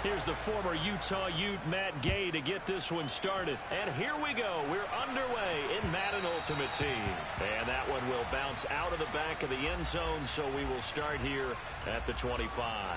Here's the former Utah Ute, Matt Gay, to get this one started. And here we go. We're underway in Madden Ultimate Team. And that one will bounce out of the back of the end zone, so we will start here at the 25.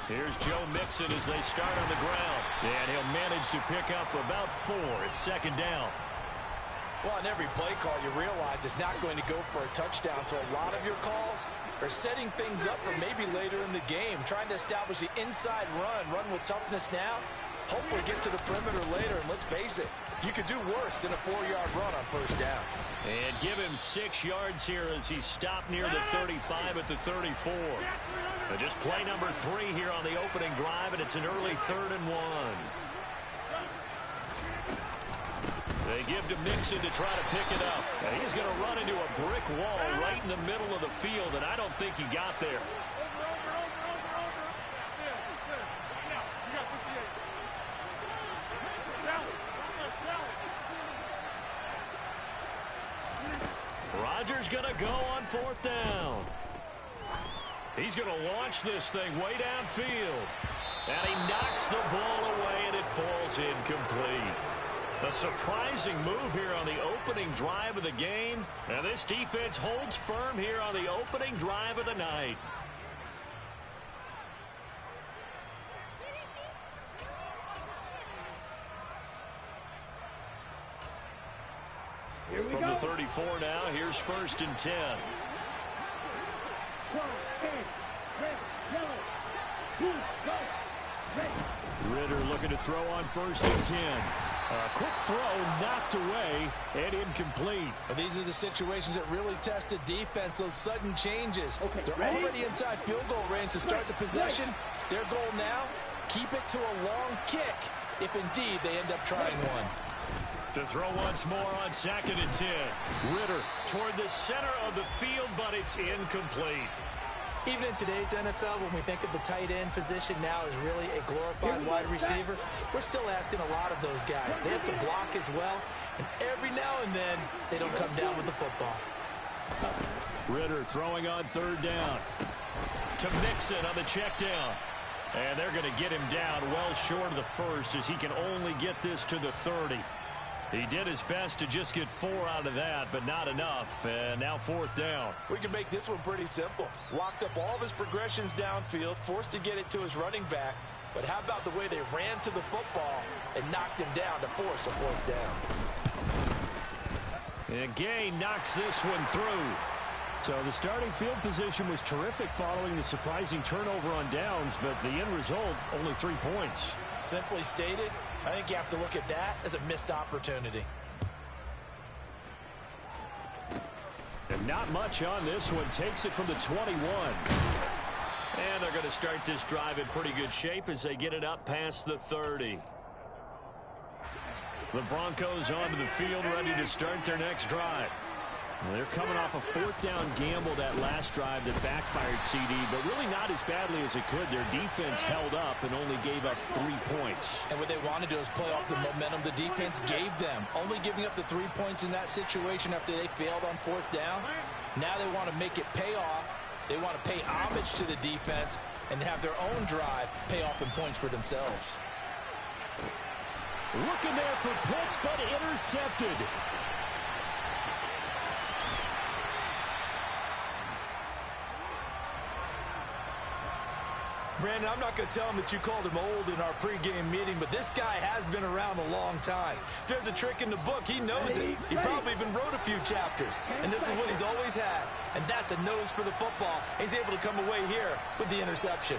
Here's Joe Mixon as they start on the ground. And he'll manage to pick up about 4. It's second down. Well, on every play call, you realize it's not going to go for a touchdown. So a lot of your calls are setting things up for maybe later in the game, trying to establish the inside run with toughness now. Hopefully get to the perimeter later, and let's face it, you could do worse than a 4-yard run on first down. And give him 6 yards here as he stopped near the 35 at the 34. And just play number 3 here on the opening drive, and it's an early 3rd and 1. They give to Mixon to try to pick it up. And he's going to run into a brick wall right in the middle of the field, and I don't think he got there. Rodgers going to go on 4th down. He's going to launch this thing way downfield. And he knocks the ball away, and it falls incomplete. A surprising move here on the opening drive of the game. And this defense holds firm here on the opening drive of the night. From the 34 now, here's 1st and 10. Ritter looking to throw on 1st and 10. A quick throw knocked away and incomplete. Well, these are the situations that really test a defense, those sudden changes. They're already inside field goal range to start the possession. Their goal now, keep it to a long kick, if indeed they end up trying one. To throw once more on 2nd and 10. Ritter toward the center of the field, but it's incomplete. Even in today's NFL, when we think of the tight end position now as really a glorified wide receiver, we're still asking a lot of those guys. They have to block as well, and every now and then, they don't come down with the football. Ritter throwing on 3rd down. To Mixon on the check down. And they're going to get him down well short of the 1st as he can only get this to the 30. He did his best to just get 4 out of that, but not enough. And now 4th down. We can make this one pretty simple. Locked up all of his progressions downfield, forced to get it to his running back. But how about the way they ran to the football and knocked him down to force a 4th down? And Gay knocks this one through. So the starting field position was terrific following the surprising turnover on downs, but the end result, only 3 points. Simply stated, I think you have to look at that as a missed opportunity. And not much on this one. Takes it from the 21. And they're going to start this drive in pretty good shape as they get it up past the 30. The Broncos onto the field, ready to start their next drive. They're coming off a 4th down gamble that last drive that backfired CD, but really not as badly as it could. Their defense held up and only gave up 3 points. And what they want to do is play off the momentum the defense gave them. Only giving up the 3 points in that situation after they failed on 4th down. Now they want to make it pay off. They want to pay homage to the defense and have their own drive pay off in points for themselves. Looking there for Pitts, but intercepted. Brandon, I'm not going to tell him that you called him old in our pregame meeting, but this guy has been around a long time. If there's a trick in the book, he knows it. He probably even wrote a few chapters, and this is what he's always had, and that's a nose for the football. He's able to come away here with the interception.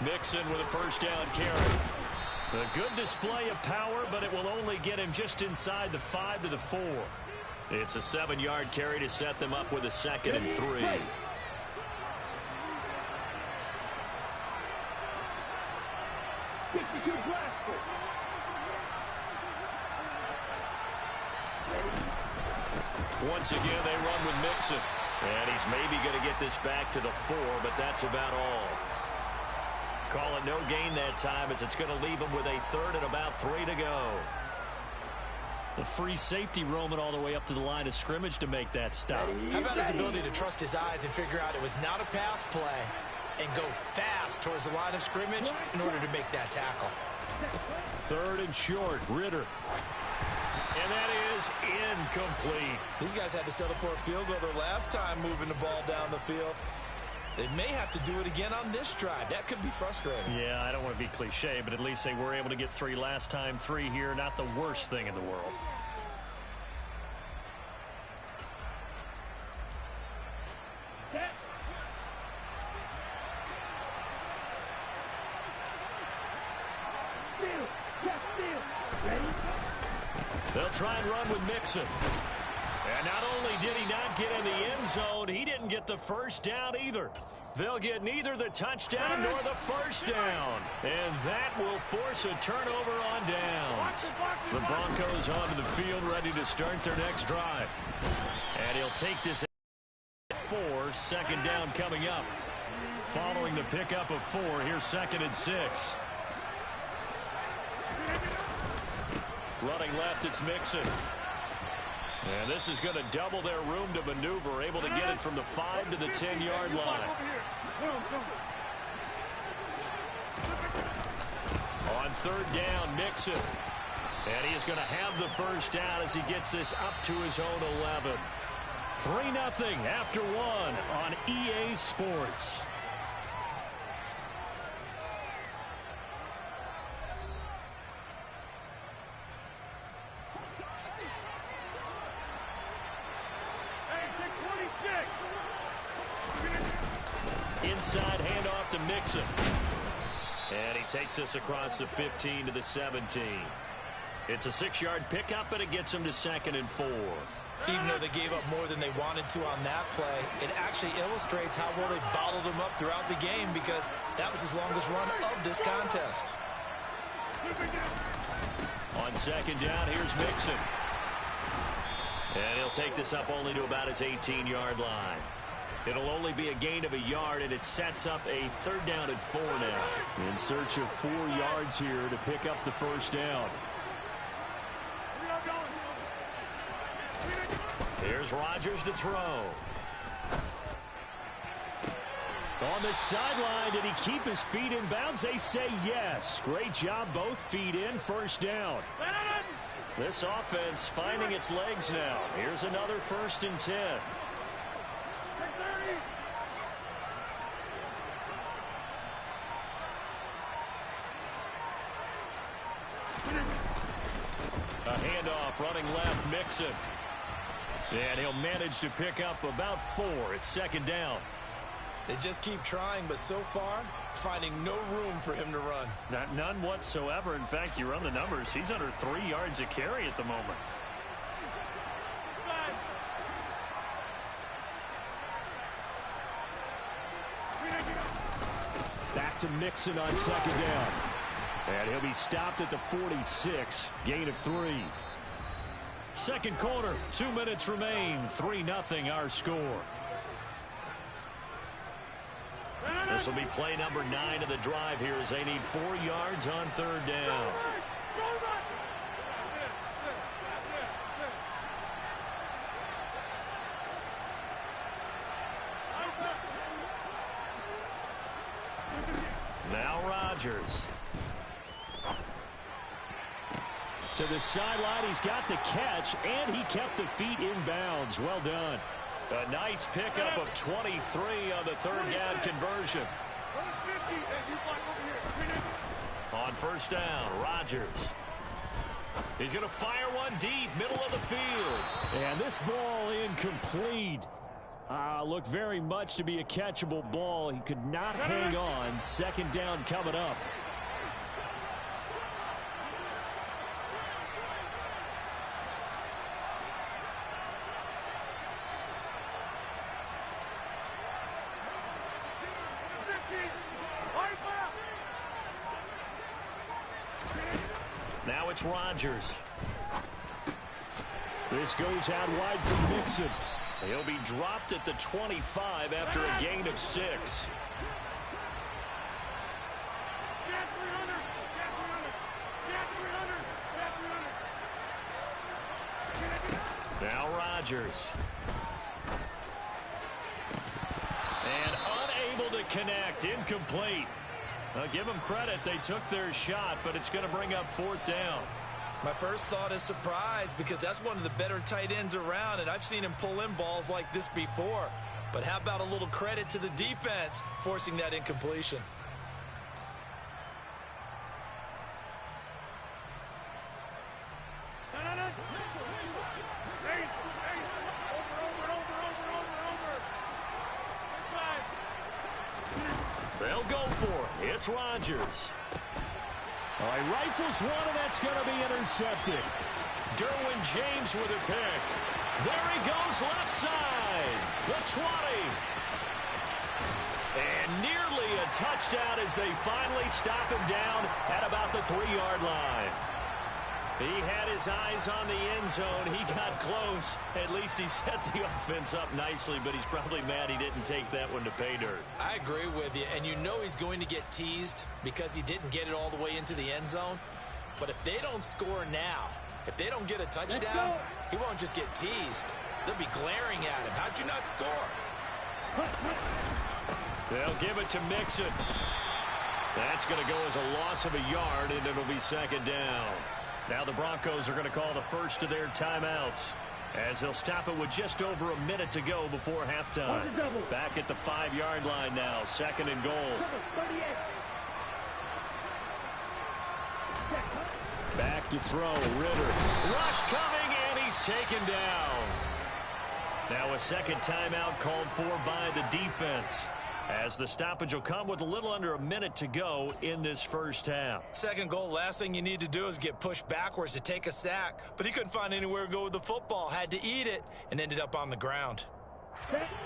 Mixon with a 1st down carry. A good display of power, but it will only get him just inside the 5 to the 4. It's a 7-yard carry to set them up with a 2nd and 3. Once again, they run with Mixon. And he's maybe going to get this back to the 4, but that's about all. Call it no gain that time as it's going to leave him with a 3rd and about 3 to go. The free safety roaming all the way up to the line of scrimmage to make that stop. How about his ability to trust his eyes and figure out it was not a pass play and go fast towards the line of scrimmage in order to make that tackle. 3rd and short, Ritter. And that is incomplete. These guys had to settle for a field goal their last time moving the ball down the field. They may have to do it again on this drive. That could be frustrating. Yeah, I don't want to be cliche, but at least they were able to get 3 last time. 3 here, not the worst thing in the world. They'll try and run with Mixon. And not only did he not get in the end zone, he didn't get the first down either. They'll get neither the touchdown nor the first down. And that will force a turnover on downs. The Broncos onto the field ready to start their next drive. And he'll take this 4, 2nd down coming up. Following the pickup of 4, here's 2nd and 6. Running left, it's Mixon. And this is going to double their room to maneuver, able to get it from the 5 to the 10-yard line. On 3rd down, Mixon. And he is going to have the first down as he gets this up to his own 11. 3-0 after 1 on EA Sports. Inside handoff to Mixon. And he takes us across the 15 to the 17. It's a 6-yard pickup, but it gets him to 2nd and 4. Even though they gave up more than they wanted to on that play, it actually illustrates how well they bottled him up throughout the game because that was his longest run of this contest. On 2nd down, here's Mixon. And he'll take this up only to about his 18-yard line. It'll only be a gain of a yard, and it sets up a 3rd down and 4 now. In search of 4 yards here to pick up the first down. Here's Rodgers to throw. On the sideline, did he keep his feet in bounds? They say yes. Great job, both feet in, first down. This offense finding its legs now. Here's another 1st and 10. A handoff running left, Mixon. And he'll manage to pick up about 4. It's 2nd down. They just keep trying, but so far, finding no room for him to run. None whatsoever. In fact, you run the numbers. He's under 3 yards a carry at the moment. Back to Mixon on 2nd down. And he'll be stopped at the 46. Gain of 3. Second quarter, 2 minutes remain. 3-0 our score. This will be play number 9 of the drive here as they need 4 yards on 3rd down. Now Rodgers. To the sideline, he's got the catch, and he kept the feet in bounds. Well done. A nice pickup of 23 on the 3rd down conversion. On 1st down, Rodgers. He's going to fire one deep, middle of the field. And this ball incomplete. Looked very much to be a catchable ball. He could not hang on. 2nd down coming up. Now it's Rodgers. This goes out wide for Mixon. He'll be dropped at the 25 after a gain of 6. Now Rodgers. And unable to connect. Incomplete. I'll give them credit. They took their shot, but it's going to bring up 4th down. My first thought is surprise because that's one of the better tight ends around, and I've seen him pull in balls like this before. But how about a little credit to the defense forcing that incompletion? They'll go for it. It's Rodgers. All right, rifles one, and that's going to be intercepted. Derwin James with a pick. There he goes, left side. The 20. And nearly a touchdown as they finally stop him down at about the 3-yard line. He had his eyes on the end zone. He got close. At least he set the offense up nicely, but he's probably mad he didn't take that one to pay dirt. I agree with you, and you know he's going to get teased because he didn't get it all the way into the end zone. But if they don't score now, if they don't get a touchdown, he won't just get teased. They'll be glaring at him. How'd you not score? They'll give it to Mixon. That's going to go as a loss of a yard, and it'll be 2nd down. Now the Broncos are going to call the first of their timeouts as they'll stop it with just over a minute to go before halftime. Back at the 5-yard line now, 2nd and goal. Back to throw, Ritter. Rush coming, and he's taken down. Now a second timeout called for by the defense, as the stoppage will come with a little under a minute to go in this first half. Second goal, last thing you need to do is get pushed backwards to take a sack. But he couldn't find anywhere to go with the football, had to eat it, and ended up on the ground.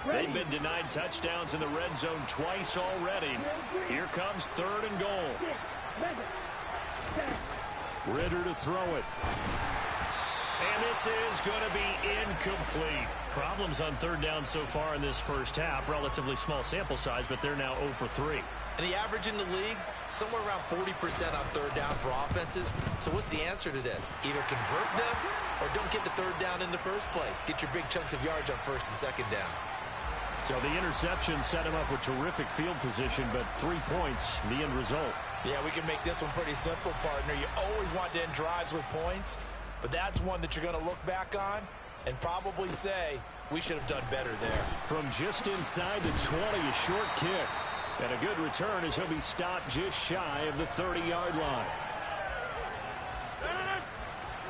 They've been denied touchdowns in the red zone twice already. Here comes 3rd and goal. Ritter to throw it. And this is going to be incomplete. Problems on 3rd down so far in this first half. Relatively small sample size, but they're now 0 for 3. And the average in the league, somewhere around 40% on 3rd down for offenses. So what's the answer to this? Either convert them or don't get the 3rd down in the first place. Get your big chunks of yards on 1st and 2nd down. So the interception set him up with terrific field position, but 3 points, the end result. Yeah, we can make this one pretty simple, partner. You always want to end drives with points, but that's one that you're going to look back on and probably say, we should have done better there. From just inside the 20, a short kick. And a good return as he'll be stopped just shy of the 30-yard line.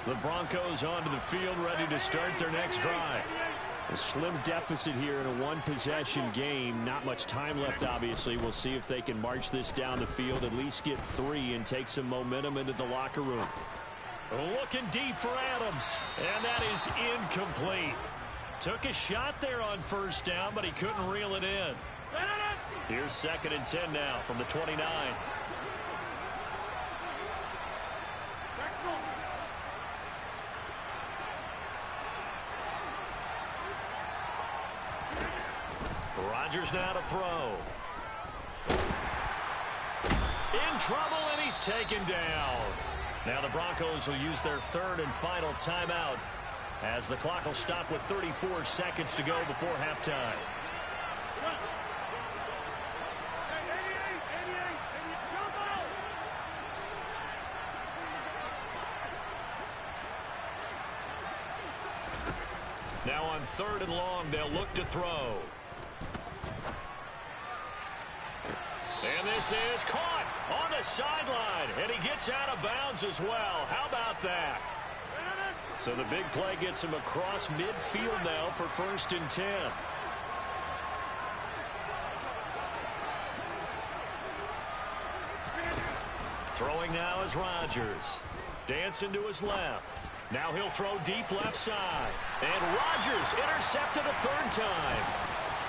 The Broncos onto the field, ready to start their next drive. A slim deficit here in a one-possession game. Not much time left, obviously. We'll see if they can march this down the field, at least get 3, and take some momentum into the locker room. Looking deep for Adams, and that is incomplete. Took a shot there on 1st down, but he couldn't reel it in. Here's 2nd and 10 now from the 29. Rodgers now to throw. In trouble, and he's taken down. Now the Broncos will use their 3rd and final timeout as the clock will stop with 34 seconds to go before halftime. Now on 3rd and long, they'll look to throw. And this is caught on the sideline, and he gets out of bounds as well. How about that? So the big play gets him across midfield now for 1st and 10. Throwing now is Rodgers. Dancing to his left. Now he'll throw deep left side. And Rodgers intercepted a 3rd time.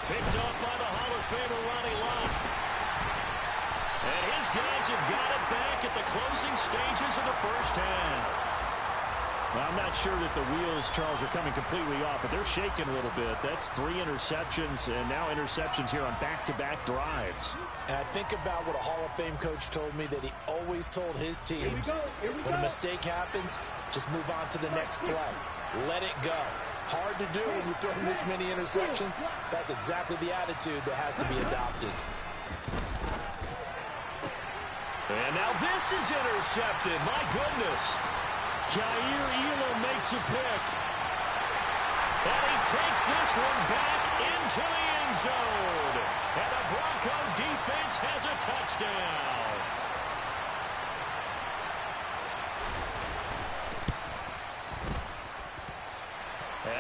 Picked up by the Hall of Famer Ronnie Lott. And his guys have got it back at the closing stages Well, I'm not sure that the wheels, Charles, are coming completely off, but they're shaking a little bit. That's 3 interceptions, and now interceptions here on back-to-back drives. And I think about what a Hall of Fame coach told me, that he always told his teams, when a mistake happens, just move on to the next play. Let it go. Hard to do when you've thrown this many interceptions. That's exactly the attitude that has to be adopted. And now this is intercepted. My goodness. Jair Elam makes a pick. And he takes this one back into the end zone. And the Bronco defense has a touchdown.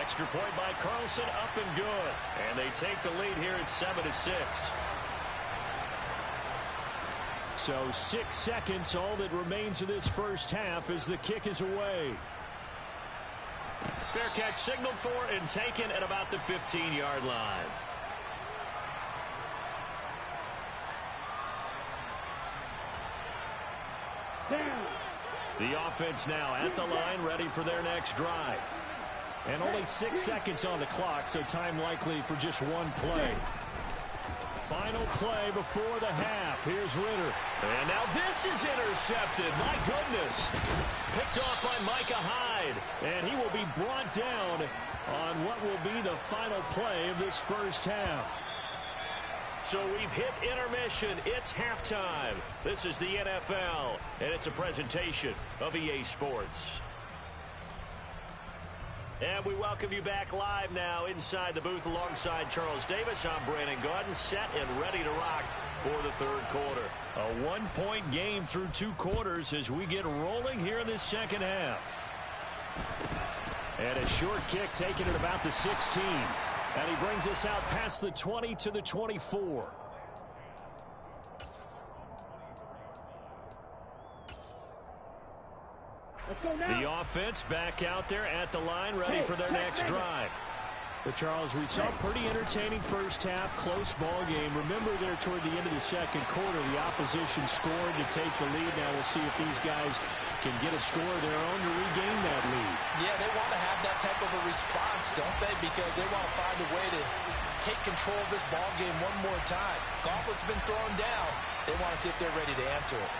Extra point by Carlson, up and good. And they take the lead here at 7-6. So 6 seconds, all that remains of this first half as the kick is away. Fair catch signaled for and taken at about the 15-yard line. The offense now at the line, ready for their next drive. And only 6 seconds on the clock, so time likely for just one play. Final play before the half. Here's Ritter. And now this is intercepted. My goodness. Picked off by Micah Hyde. And he will be brought down on what will be the final play of this first half. So we've hit intermission. It's halftime. This is the NFL, and it's a presentation of EA Sports. And we welcome you back live now inside the booth alongside Charles Davis. I'm Brandon Gaudin, set and ready to rock for the third quarter. A one-point game through 2 quarters as we get rolling here in this second half. And a short kick taken at about the 16. And he brings us out past the 20 to the 24. The offense back out there at the line, ready for their next drive. But, Charles, we saw a pretty entertaining first half, close ball game. Remember there toward the end of the second quarter, the opposition scored to take the lead. Now we'll see if these guys can get a score of their own to regain that lead. Yeah, they want to have that type of a response, don't they? Because they want to find a way to take control of this ball game one more time. Gauntlet's been thrown down. They want to see if they're ready to answer it.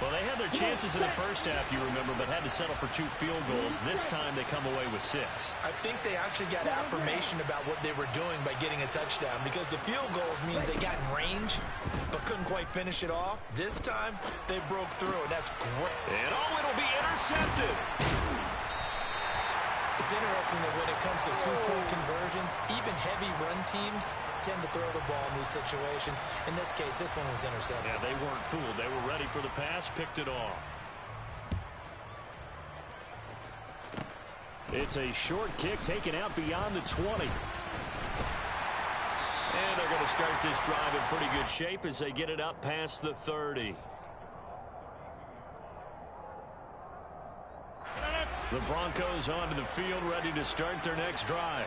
Well, they had their chances in the first half, you remember, but had to settle for 2 field goals. This time they come away with 6. I think they actually got affirmation about what they were doing by getting a touchdown, because the field goals means they got in range but couldn't quite finish it off. This time they broke through, and that's great. And it'll be intercepted. It's interesting that when it comes to 2-point conversions, even heavy run teams tend to throw the ball in these situations. In this case, this one was intercepted. Yeah, they weren't fooled. They were ready for the pass, picked it off. It's a short kick taken out beyond the 20. And they're going to start this drive in pretty good shape as they get it up past the 30. The Broncos onto the field, ready to start their next drive.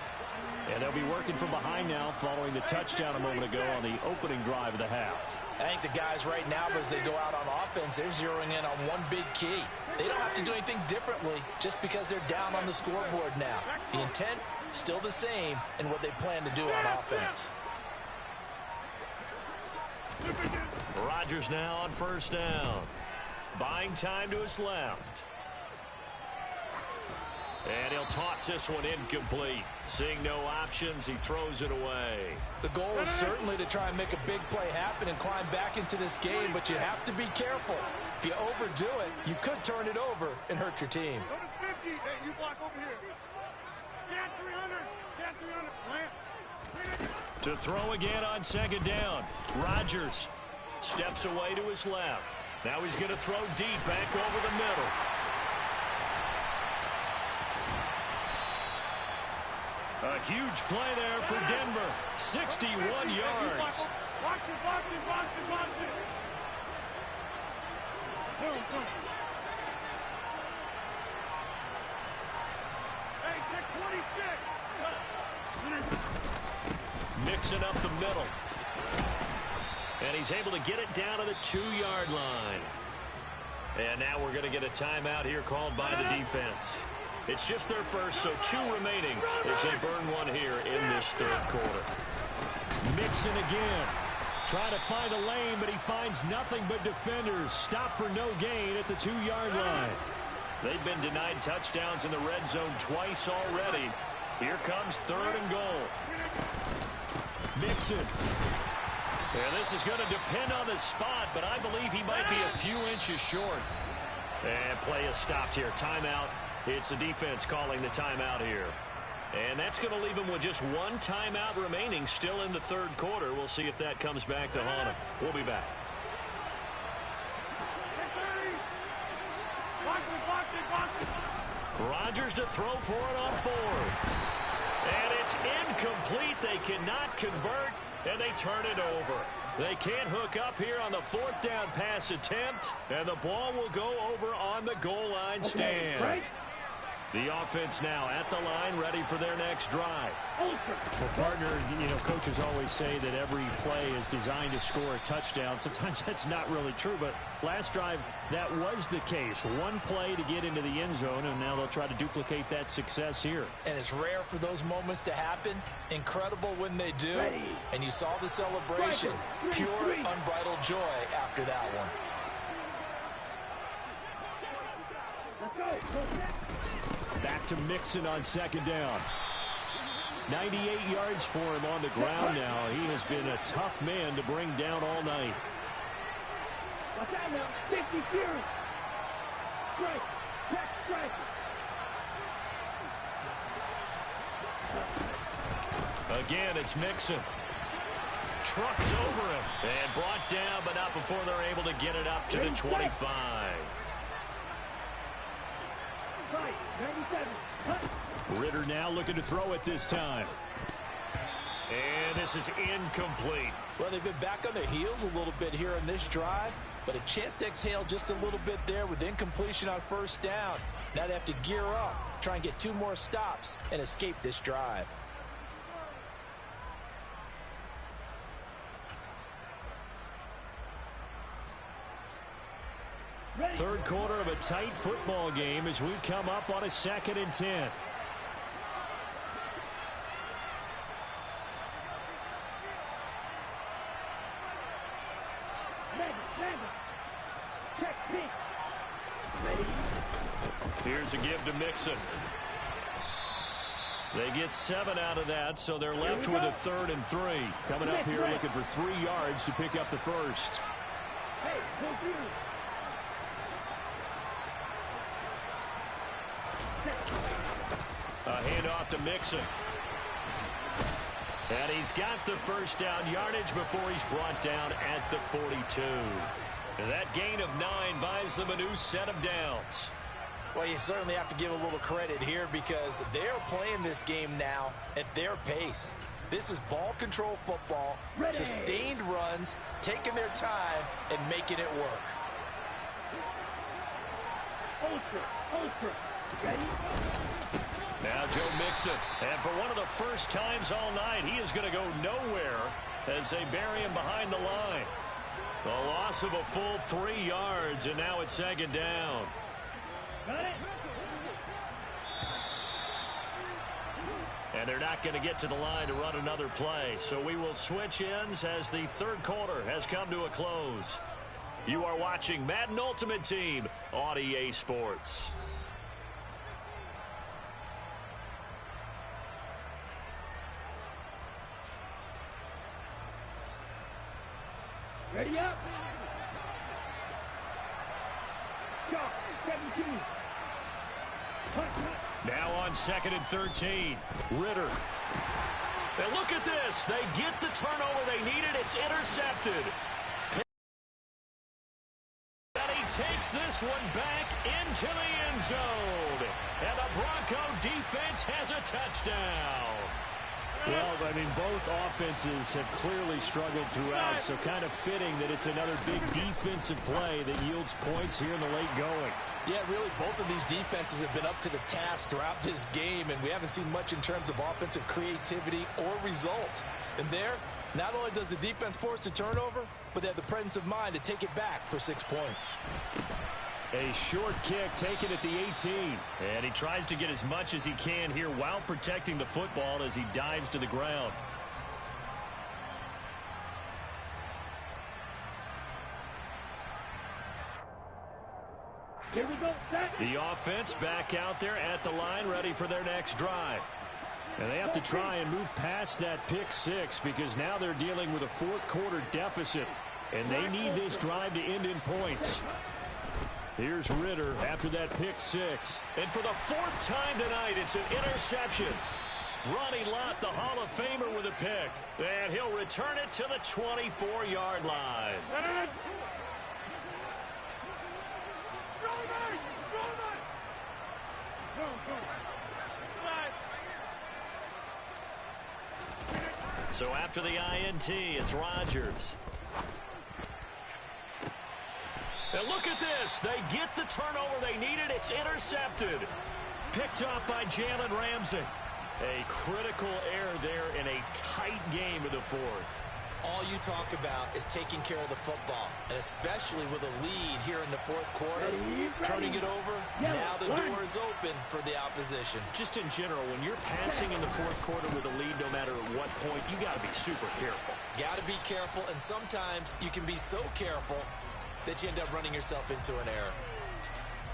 And they'll be working from behind now following the touchdown a moment ago on the opening drive of the half. I think the guys right now, as they go out on offense, they're zeroing in on one big key. They don't have to do anything differently just because they're down on the scoreboard now. The intent, still the same in what they plan to do on offense. Rodgers now on first down. Buying time to his left. And he'll toss this one incomplete. Seeing no options, he throws it away. The goal is certainly to try and make a big play happen and climb back into this game, but you have to be careful. If you overdo it, you could turn it over and hurt your team. Go to 50. Hey, you block over here. Cat 300. Cat 300. Plant. To throw again on second down. Rodgers steps away to his left. Now he's going to throw deep back over the middle. A huge play there for Denver. 61 yards. Watch it, watch it, watch it, watch it. Boom. Hey, check 26. Mixing up the middle. And he's able to get it down to the 2-yard line. And now we're going to get a timeout here called by the defense. It's just their first, so 2 remaining as they burn one here in this third quarter. Mixon again. Trying to find a lane, but he finds nothing but defenders. Stop for no gain at the 2-yard line. They've been denied touchdowns in the red zone twice already. Here comes 3rd and goal. Mixon. Yeah, this is going to depend on the spot, but I believe he might be a few inches short. And play is stopped here. Timeout. It's the defense calling the timeout here. And that's going to leave him with just 1 timeout remaining still in the third quarter. We'll see if that comes back to haunt him. We'll be back. Rodgers to throw for it on 4th. And it's incomplete. They cannot convert, and they turn it over. They can't hook up here on the 4th down pass attempt, and the ball will go over on the goal line stand. Right. The offense now at the line, ready for their next drive. Well, partner, coaches always say that every play is designed to score a touchdown. Sometimes that's not really true, but last drive, that was the case. 1 play to get into the end zone, and now they'll try to duplicate that success here. And it's rare for those moments to happen. Incredible when they do. Ready. And you saw the celebration. Pure, unbridled joy after that one. Let's go. Back to Mixon on 2nd down. 98 yards for him on the ground now. He has been a tough man to bring down all night. Watch out now. 50 fears. Strike. Check strike. Again, it's Mixon. Trucks over him. And brought down, but not before they're able to get it up to the 25. Right. 97. Ritter now looking to throw it this time. And this is incomplete. Well, they've been back on their heels a little bit here in this drive, but a chance to exhale just a little bit there with incompletion on 1st down. Now they have to gear up, try and get 2 more stops, and escape this drive. Third quarter of a tight football game as we come up on a 2nd and 10. Check pitch. Ready. Here's a give to Mixon. They get 7 out of that, so they're left with a 3rd and 3. Coming up here looking for 3 yards to pick up the first. Hey, go through. A handoff to Mixon. And he's got the first down yardage before he's brought down at the 42. And that gain of 9 buys them a new set of downs. Well, you certainly have to give a little credit here because they're playing this game now at their pace. This is ball control football, Ready. Sustained runs, taking their time and making it work. Ultra. Ready? Now Joe Mixon, and for one of the first times all night, he is going to go nowhere as they bury him behind the line. A loss of a full 3 yards, and now it's 2nd down. Got it. And they're not going to get to the line to run another play, so we will switch ends as the third quarter has come to a close. You are watching Madden Ultimate Team on EA Sports. Ready up. Shot. 17. Now on 2nd and 13. Ritter. And look at this. They get the turnover they needed. It's intercepted. And he takes this one back into the end zone. And the Bronco defense has a touchdown. Well, I mean, both offenses have clearly struggled throughout, so kind of fitting that it's another big defensive play that yields points here in the late going. Yeah, really, both of these defenses have been up to the task throughout this game, and we haven't seen much in terms of offensive creativity or result. And there, not only does the defense force a turnover, but they have the presence of mind to take it back for 6 points. A short kick taken at the 18. And he tries to get as much as he can here while protecting the football as he dives to the ground. Here we go. The offense back out there at the line, ready for their next drive. And they have to try and move past that pick six because now they're dealing with a fourth-quarter deficit, and they need this drive to end in points. Here's Ritter after that pick six. And for the fourth time tonight, it's an interception. Ronnie Lott, the Hall of Famer, with a pick. And he'll return it to the 24-yard line. So after the INT, it's Rodgers. And look at this. They get the turnover they needed. It's intercepted. Picked off by Jalen Ramsey. A critical error there in a tight game in the fourth. All you talk about is taking care of the football, and especially with a lead here in the fourth quarter, turning it over, now the door is open for the opposition. Just in general, when you're passing in the fourth quarter with a lead, no matter at what point, you got to be super careful. Got to be careful, and sometimes you can be so careful that you end up running yourself into an error.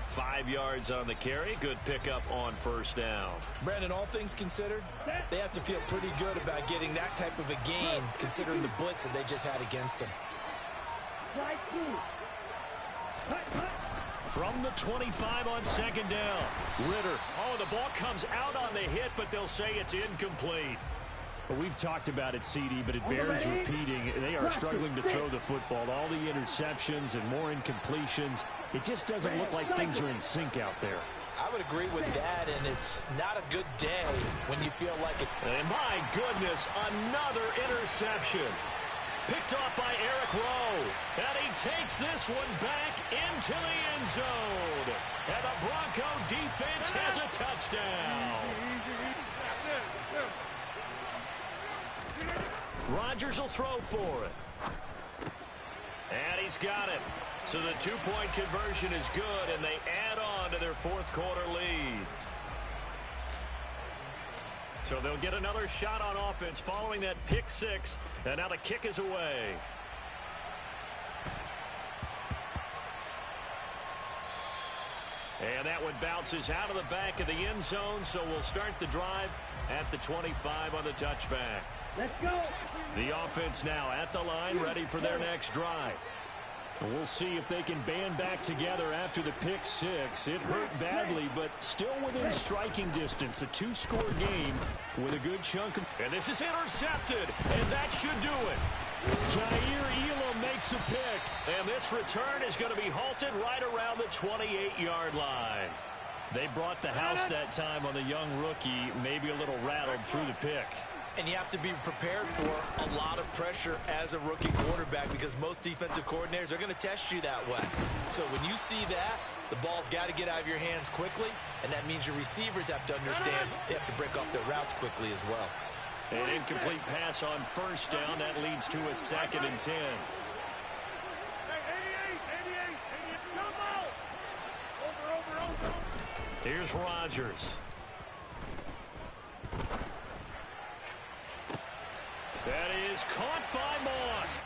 5 yards on the carry. Good pickup on first down. Brandon, all things considered, they have to feel pretty good about getting that type of a gain, considering the blitz that they just had against them. From the 25 on second down. Ritter. Oh, the ball comes out on the hit, but they'll say it's incomplete. Well, we've talked about it, CD, but it bears repeating. They are struggling to throw the football. All the interceptions and more incompletions. It just doesn't look like things are in sync out there. I would agree with that, and it's not a good day when you feel like it. And my goodness, another interception. Picked off by Eric Rowe. And he takes this one back into the end zone. And the Bronco defense has a touchdown. Rodgers will throw for it. And he's got it. So the two-point conversion is good, and they add on to their fourth-quarter lead. So they'll get another shot on offense following that pick six, and now the kick is away. And that one bounces out of the back of the end zone, so we'll start the drive at the 25 on the touchback. Let's go. The offense now at the line, ready for their next drive. And we'll see if they can band back together after the pick six. It hurt badly, but still within striking distance. A two-score game with a good chunk of... And this is intercepted, and that should do it. Kaiir Elam makes a pick. And this return is going to be halted right around the 28-yard line. They brought the house that time on the young rookie, maybe a little rattled through the pick. And you have to be prepared for a lot of pressure as a rookie quarterback because most defensive coordinators are going to test you that way. So when you see that, the ball's got to get out of your hands quickly, and that means your receivers have to understand they have to break off their routes quickly as well. An incomplete pass on first down. That leads to a 2nd and 10. Here's Rodgers. That is caught by Moss.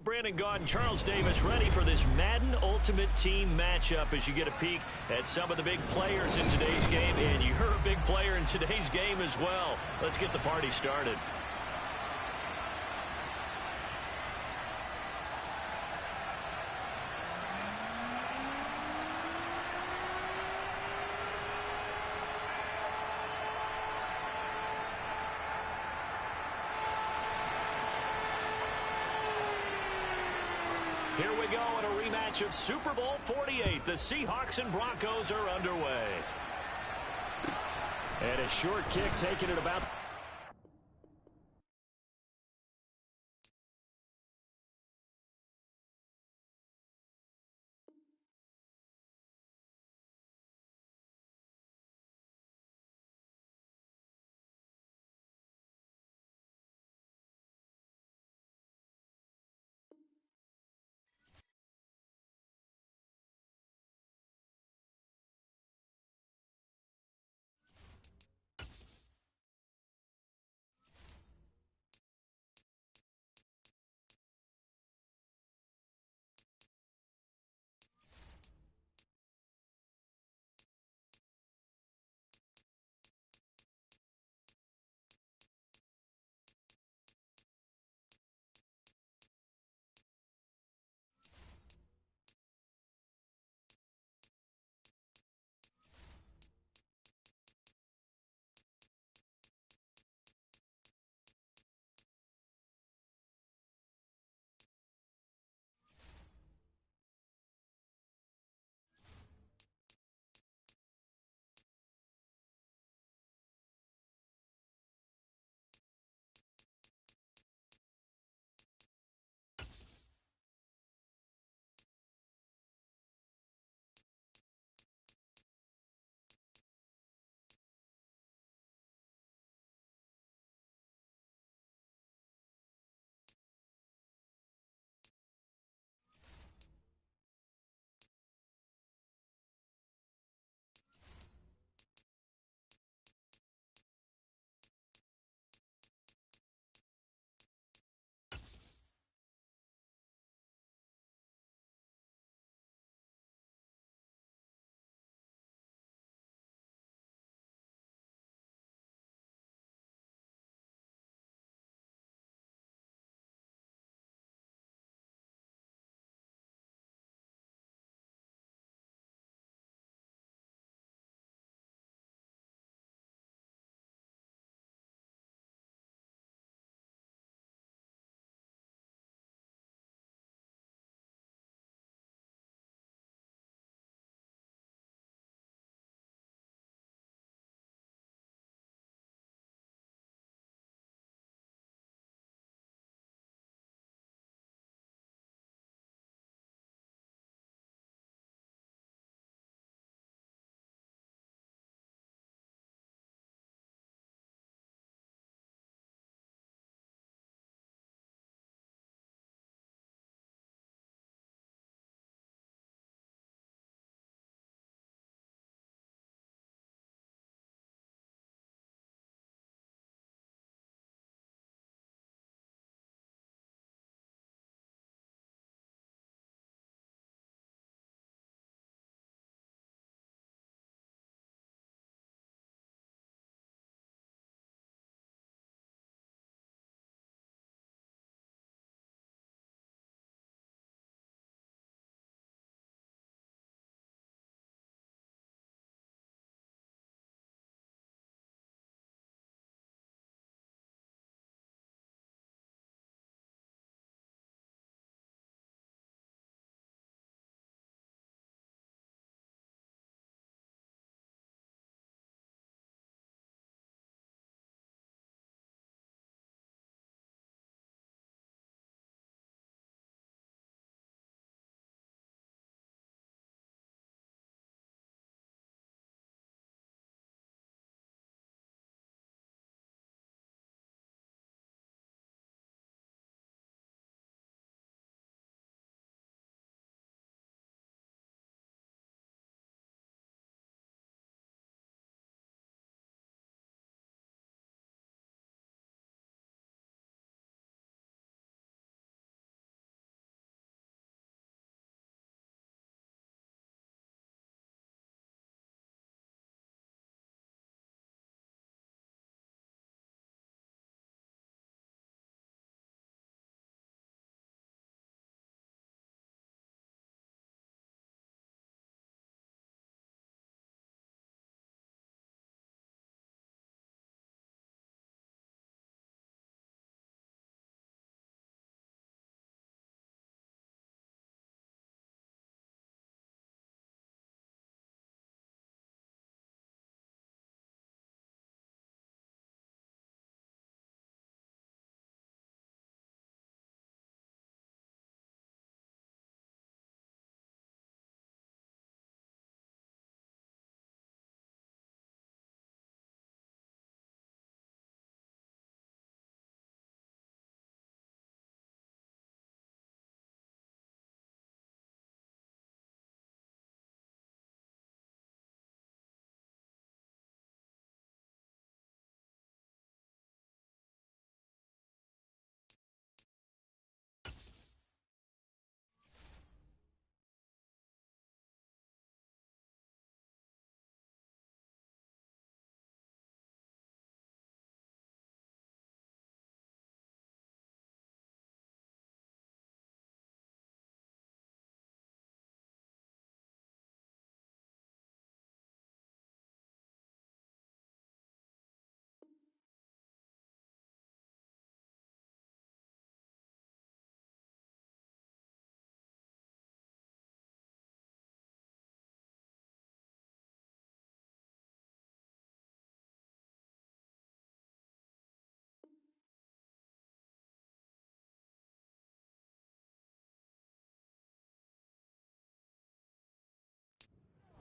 Brandon Gaudin, Charles Davis ready for this Madden Ultimate Team matchup as you get a peek at some of the big players in today's game. And you're a big player in today's game as well. Let's get the party started. Here we go in a rematch of Super Bowl 48. The Seahawks and Broncos are underway. And a short kick taken at about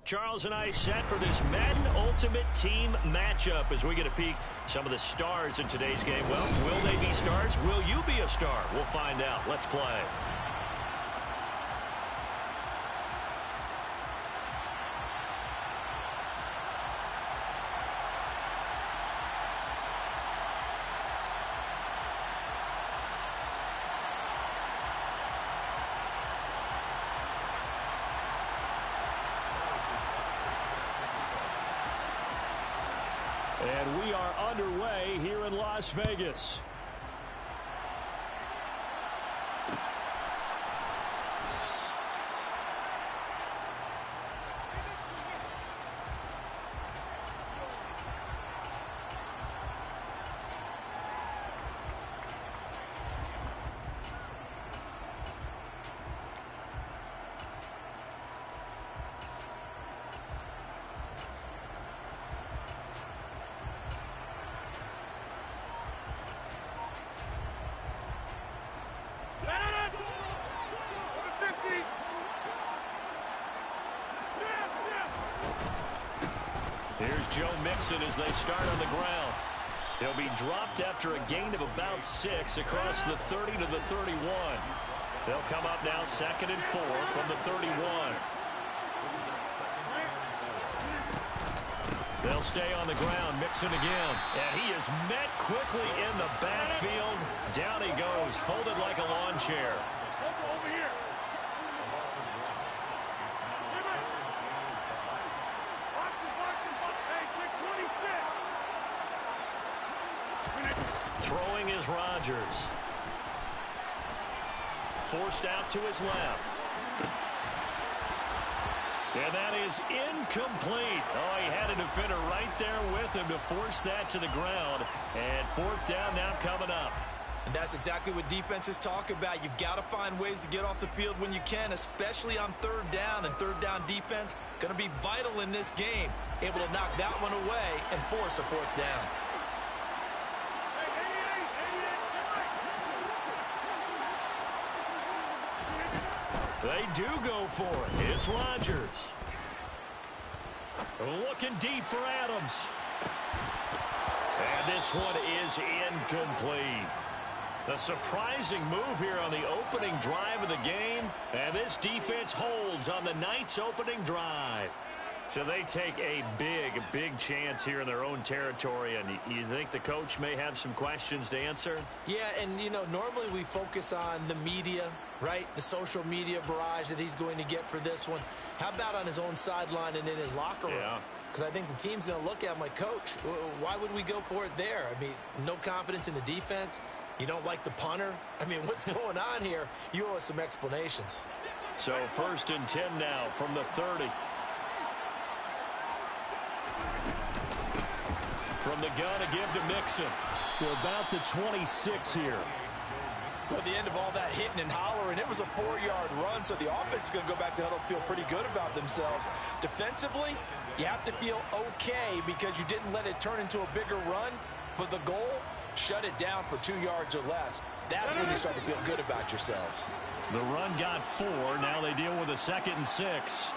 Charles and I set for this Madden Ultimate Team matchup as we get a peek some of the stars in today's game. Well, will they be stars? Will you be a star? We'll find out. Let's play. And we are underway here in Las Vegas. Here's Joe Mixon as they start on the ground. He'll be dropped after a gain of about 6 across the 30 to the 31. They'll come up now 2nd and 4 from the 31. They'll stay on the ground. Mixon again. And he is met quickly in the backfield. Down he goes, folded like a lawn chair. Over here. Throwing is Rodgers. Forced out to his left. And that is incomplete. Oh, he had a defender right there with him to force that to the ground. And 4th down now coming up. And that's exactly what defenses talk about. You've got to find ways to get off the field when you can, especially on 3rd down. And 3rd down defense going to be vital in this game. Able to knock that one away and force a 4th down. They do go for it. It's Rodgers. Looking deep for Adams. And this one is incomplete. A surprising move here on the opening drive of the game. And this defense holds on the night's opening drive. So they take a big chance here in their own territory. And you think the coach may have some questions to answer? Yeah, and, you know, normally we focus on the media, right? The social media barrage that he's going to get for this one. How about on his own sideline and in his locker room? Yeah. Because I think the team's going to look at him like, Coach, why would we go for it there? I mean, no confidence in the defense. You don't like the punter? I mean, what's going on here? You owe us some explanations. So 1st and 10 now from the 30. From the gun, a give to Mixon. To about the 26 here. Well, the end of all that hitting and hollering, it was a 4-yard run, so the offense is going to go back to huddle, feel pretty good about themselves. Defensively, you have to feel okay because you didn't let it turn into a bigger run, but the goal, shut it down for 2 yards or less. That's when you start to feel good about yourselves. The run got 4. Now they deal with a 2nd and 6.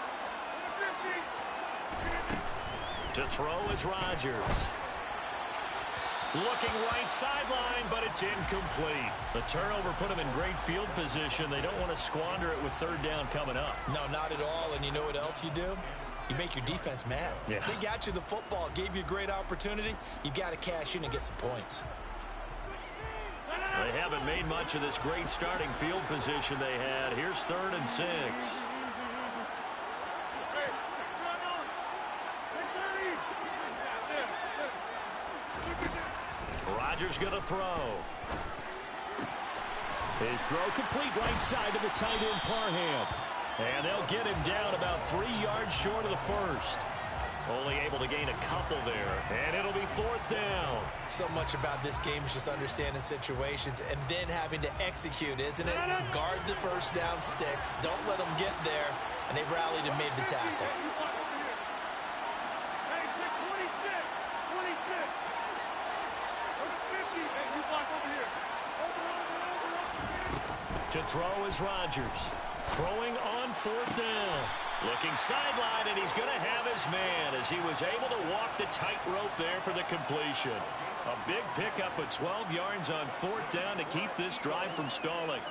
To throw is Rodgers. Looking right sideline, but it's incomplete. The turnover put them in great field position. They don't want to squander it with 3rd down coming up. No, not at all. And you know what else you do? You make your defense mad. Yeah. They got you the football, gave you a great opportunity. You got to cash in and get some points. They haven't made much of this great starting field position they had. Here's 3rd and 6. Rodgers going to throw. His throw complete right side to the tight end Parham. And they'll get him down about 3 yards short of the 1st. Only able to gain a couple there. And it'll be 4th down. So much about this game is just understanding situations and then having to execute, isn't it? Guard the 1st down sticks. Don't let them get there. And they rallied and made the tackle. To throw is Rodgers. Throwing on 4th down. Looking sideline, and he's going to have his man as he was able to walk the tightrope there for the completion. A big pickup of 12 yards on 4th down to keep this drive from stalling.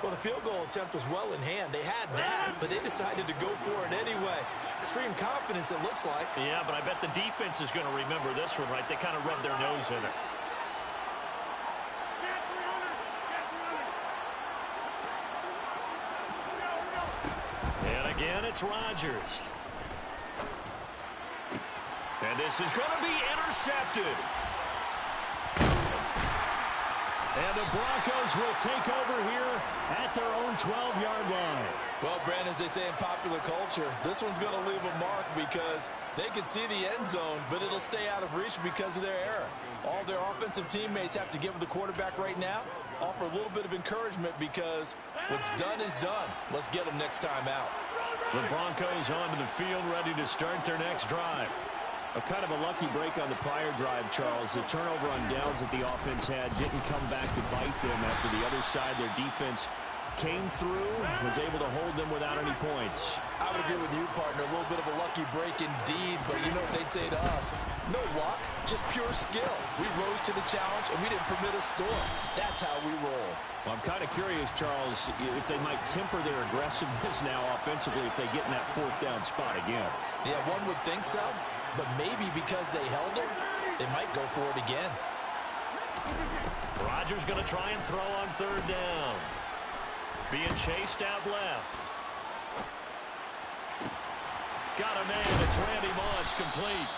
Well, the field goal attempt was well in hand. They had that, but they decided to go for it anyway. Extreme confidence, it looks like. Yeah, but I bet the defense is going to remember this one, right? They kind of rubbed their nose in it. And again, it's Rodgers. And this is going to be intercepted. And the Broncos will take over here at their own 12-yard line. Well, Brandon, as they say in popular culture, this one's going to leave a mark because they can see the end zone, but it'll stay out of reach because of their error. All their offensive teammates have to give the quarterback right now, offer a little bit of encouragement because what's done is done. Let's get them next time out. The Broncos onto the field, ready to start their next drive. A kind of a lucky break on the prior drive, Charles. The turnover on downs that the offense had didn't come back to bite them after the other side. Their defense came through, was able to hold them without any points. I would agree with you, partner. A little bit of a lucky break indeed, but you know what they'd say to us? No luck, just pure skill. We rose to the challenge, and we didn't permit a score. That's how we roll. Well, I'm kind of curious, Charles, if they might temper their aggressiveness now offensively if they get in that 4th down spot again. Yeah, one would think so. But maybe because they held him, they might go for it again. Rodgers going to try and throw on 3rd down. Being chased out left. Got a man. It's Randy Moss, complete.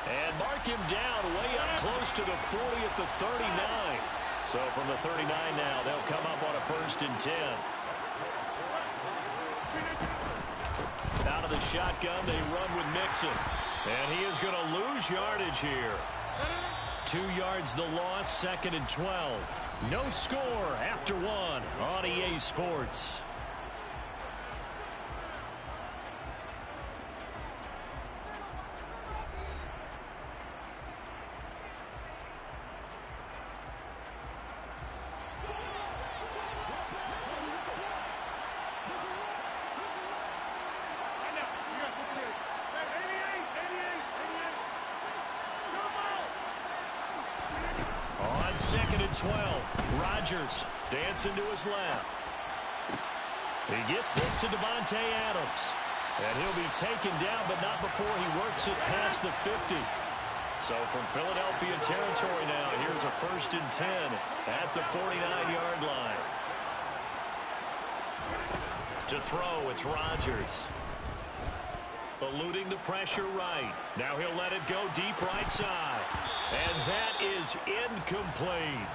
And mark him down way up close to the 40 at the 39. So from the 39 now, they'll come up on a 1st and 10. Out of the shotgun, they run with Mixon. And he is going to lose yardage here. 2 yards the loss, 2nd and 12. No score after 1 on EA Sports. On 2nd and 12, Rodgers dancing to his left. He gets this to Davante Adams. And he'll be taken down, but not before he works it past the 50. So from Philadelphia territory now, here's a 1st and 10 at the 49-yard line. To throw, it's Rodgers. Eluding the pressure right. Now he'll let it go deep right side. And that is incomplete.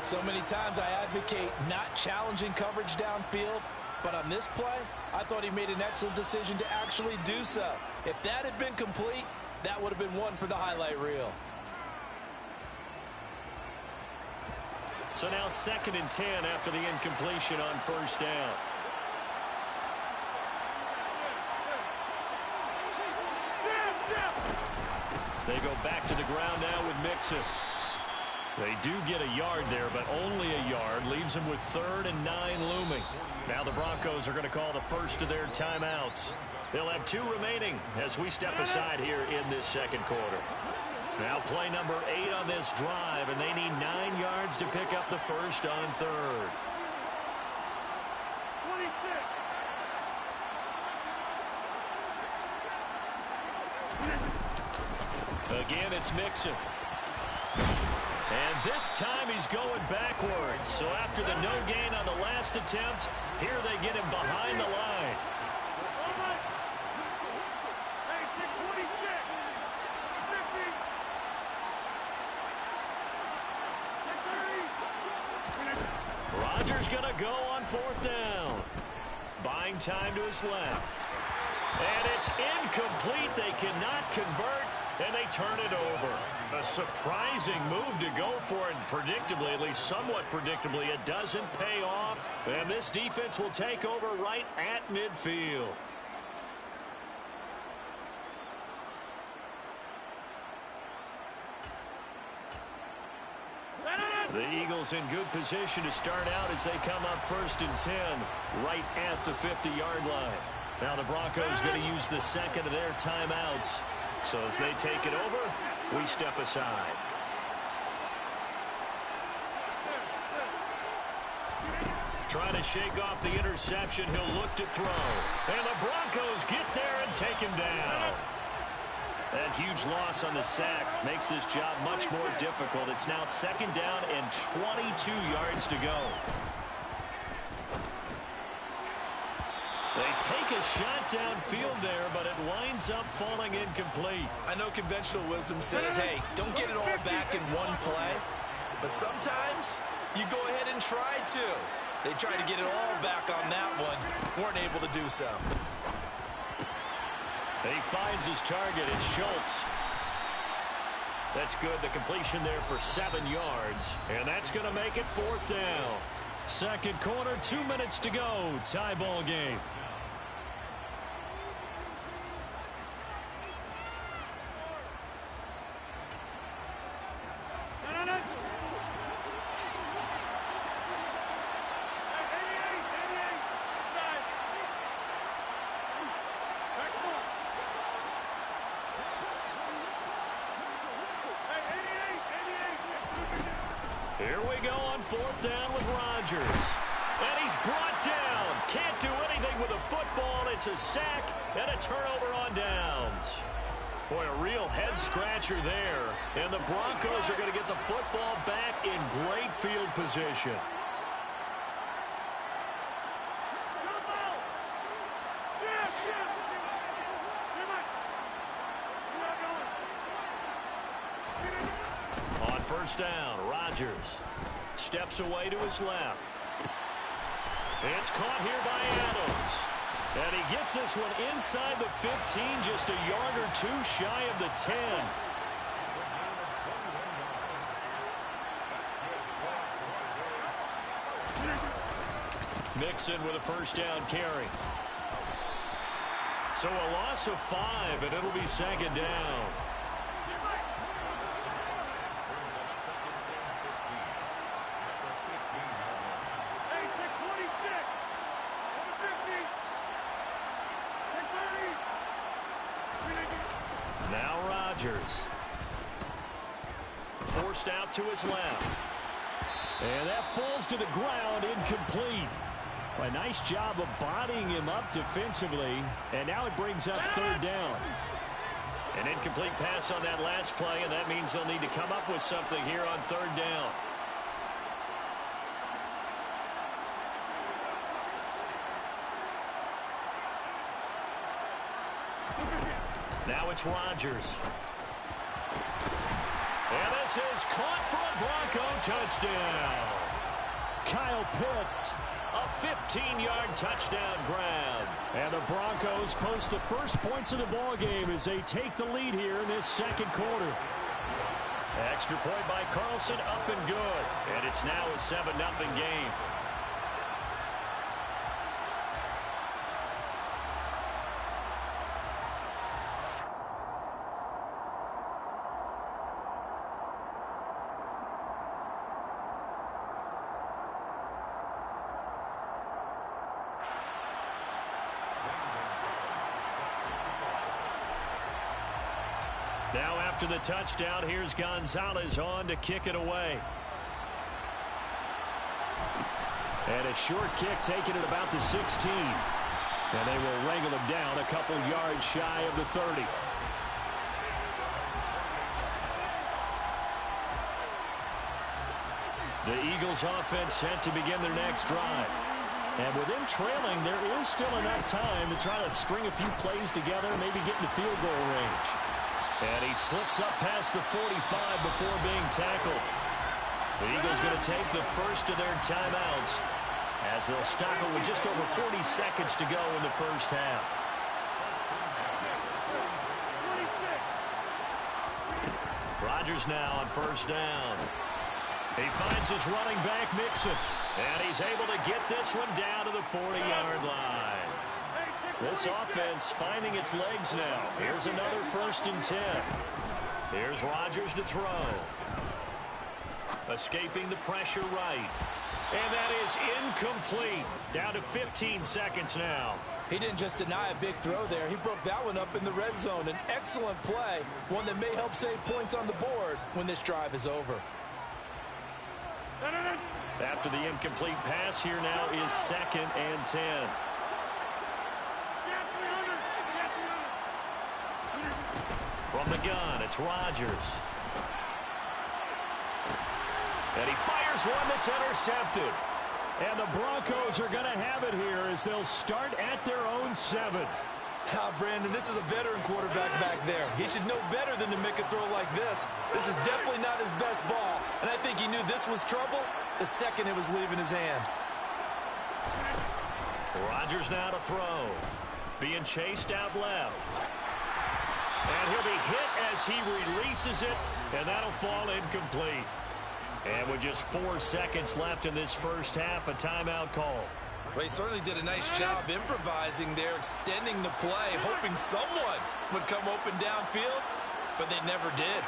So many times I advocate not challenging coverage downfield, but on this play, I thought he made an excellent decision to actually do so. If that had been complete, that would have been one for the highlight reel. So now 2nd and 10 after the incompletion on 1st down. They go back to the ground now with Mixon. They do get a yard there, but only a yard. Leaves them with 3rd and 9 looming. Now the Broncos are going to call the first of their timeouts. They'll have 2 remaining as we step aside here in this 2nd quarter. Now play number 8 on this drive, and they need 9 yards to pick up the 1st on 3rd. 26. Again, it's Mixon. And this time he's going backwards. So after the no gain on the last attempt, here they get him behind the line. Rodgers going to go on 4th down. Buying time to his left. And it's incomplete. They cannot convert, and they turn it over. A surprising move to go for it, and predictably, at least somewhat predictably, it doesn't pay off. And this defense will take over right at midfield. The Eagles in good position to start out as they come up 1st and 10 right at the 50-yard line. Now the Broncos going to use the second of their timeouts. So as they take it over, we step aside. Trying to shake off the interception. He'll look to throw. And the Broncos get there and take him down. That huge loss on the sack makes this job much more difficult. It's now 2nd down and 22 yards to go. They take a shot downfield there, but it winds up falling incomplete. I know conventional wisdom says, hey, don't get it all back in one play. But sometimes you go ahead and try to. They tried to get it all back on that one. Weren't able to do so. He finds his target. It's Schultz. That's good. The completion there for 7 yards. And that's going to make it 4th down. Second quarter, 2 minutes to go. Tie ball game. Here we go on 4th down with Rodgers. And he's brought down. Can't do anything with a football. It's a sack and a turnover on downs. Boy, a real head-scratcher there. And the Broncos are going to get the football back in great field position. On 1st down, Rodgers steps away to his left. It's caught here by Adams. And he gets this one inside the 15, just a yard or two shy of the 10. Mixon with a 1st down carry. So a loss of 5, and it'll be 2nd down. Now Rodgers. Forced out to his left. And that falls to the ground, incomplete. A nice job of bodying him up defensively. And now it brings up 3rd down. An incomplete pass on that last play, and that means they'll need to come up with something here on 3rd down. Now it's Rodgers. And this is caught for a Bronco touchdown. Kyle Pitts, a 15-yard touchdown grab. And the Broncos post the first points of the ball game as they take the lead here in this 2nd quarter. Extra point by Carlson, up and good. And it's now a 7-0 game. Now after the touchdown, here's Gonzalez on to kick it away. And a short kick taken at about the 16. And they will wrangle him down a couple yards shy of the 30. The Eagles offense set to begin their next drive. And with them trailing, there is still enough time to try to string a few plays together, maybe get in the field goal range. And he slips up past the 45 before being tackled. The Eagles going to take the first of their timeouts as they'll stop it with just over 40 seconds to go in the first half. Rodgers now on 1st down. He finds his running back, Mixon. And he's able to get this one down to the 40-yard line. This offense finding its legs now. Here's another 1st and 10. Here's Rodgers to throw. Escaping the pressure right. And that is incomplete. Down to 15 seconds now. He didn't just deny a big throw there. He broke that one up in the red zone. An excellent play, one that may help save points on the board when this drive is over. After the incomplete pass, here now is 2nd and 10. From the gun, it's Rodgers. And he fires one that's intercepted. And the Broncos are going to have it here as they'll start at their own 7. Brandon, this is a veteran quarterback back there. He should know better than to make a throw like this. This is definitely not his best ball, and I think he knew this was trouble the second it was leaving his hand. Rodgers now to throw. Being chased out left. And he'll be hit as he releases it, and that'll fall incomplete. And with just 4 seconds left in this first half, a timeout call. Well, he certainly did a nice job improvising there, extending the play, hoping someone would come open downfield, but they never did.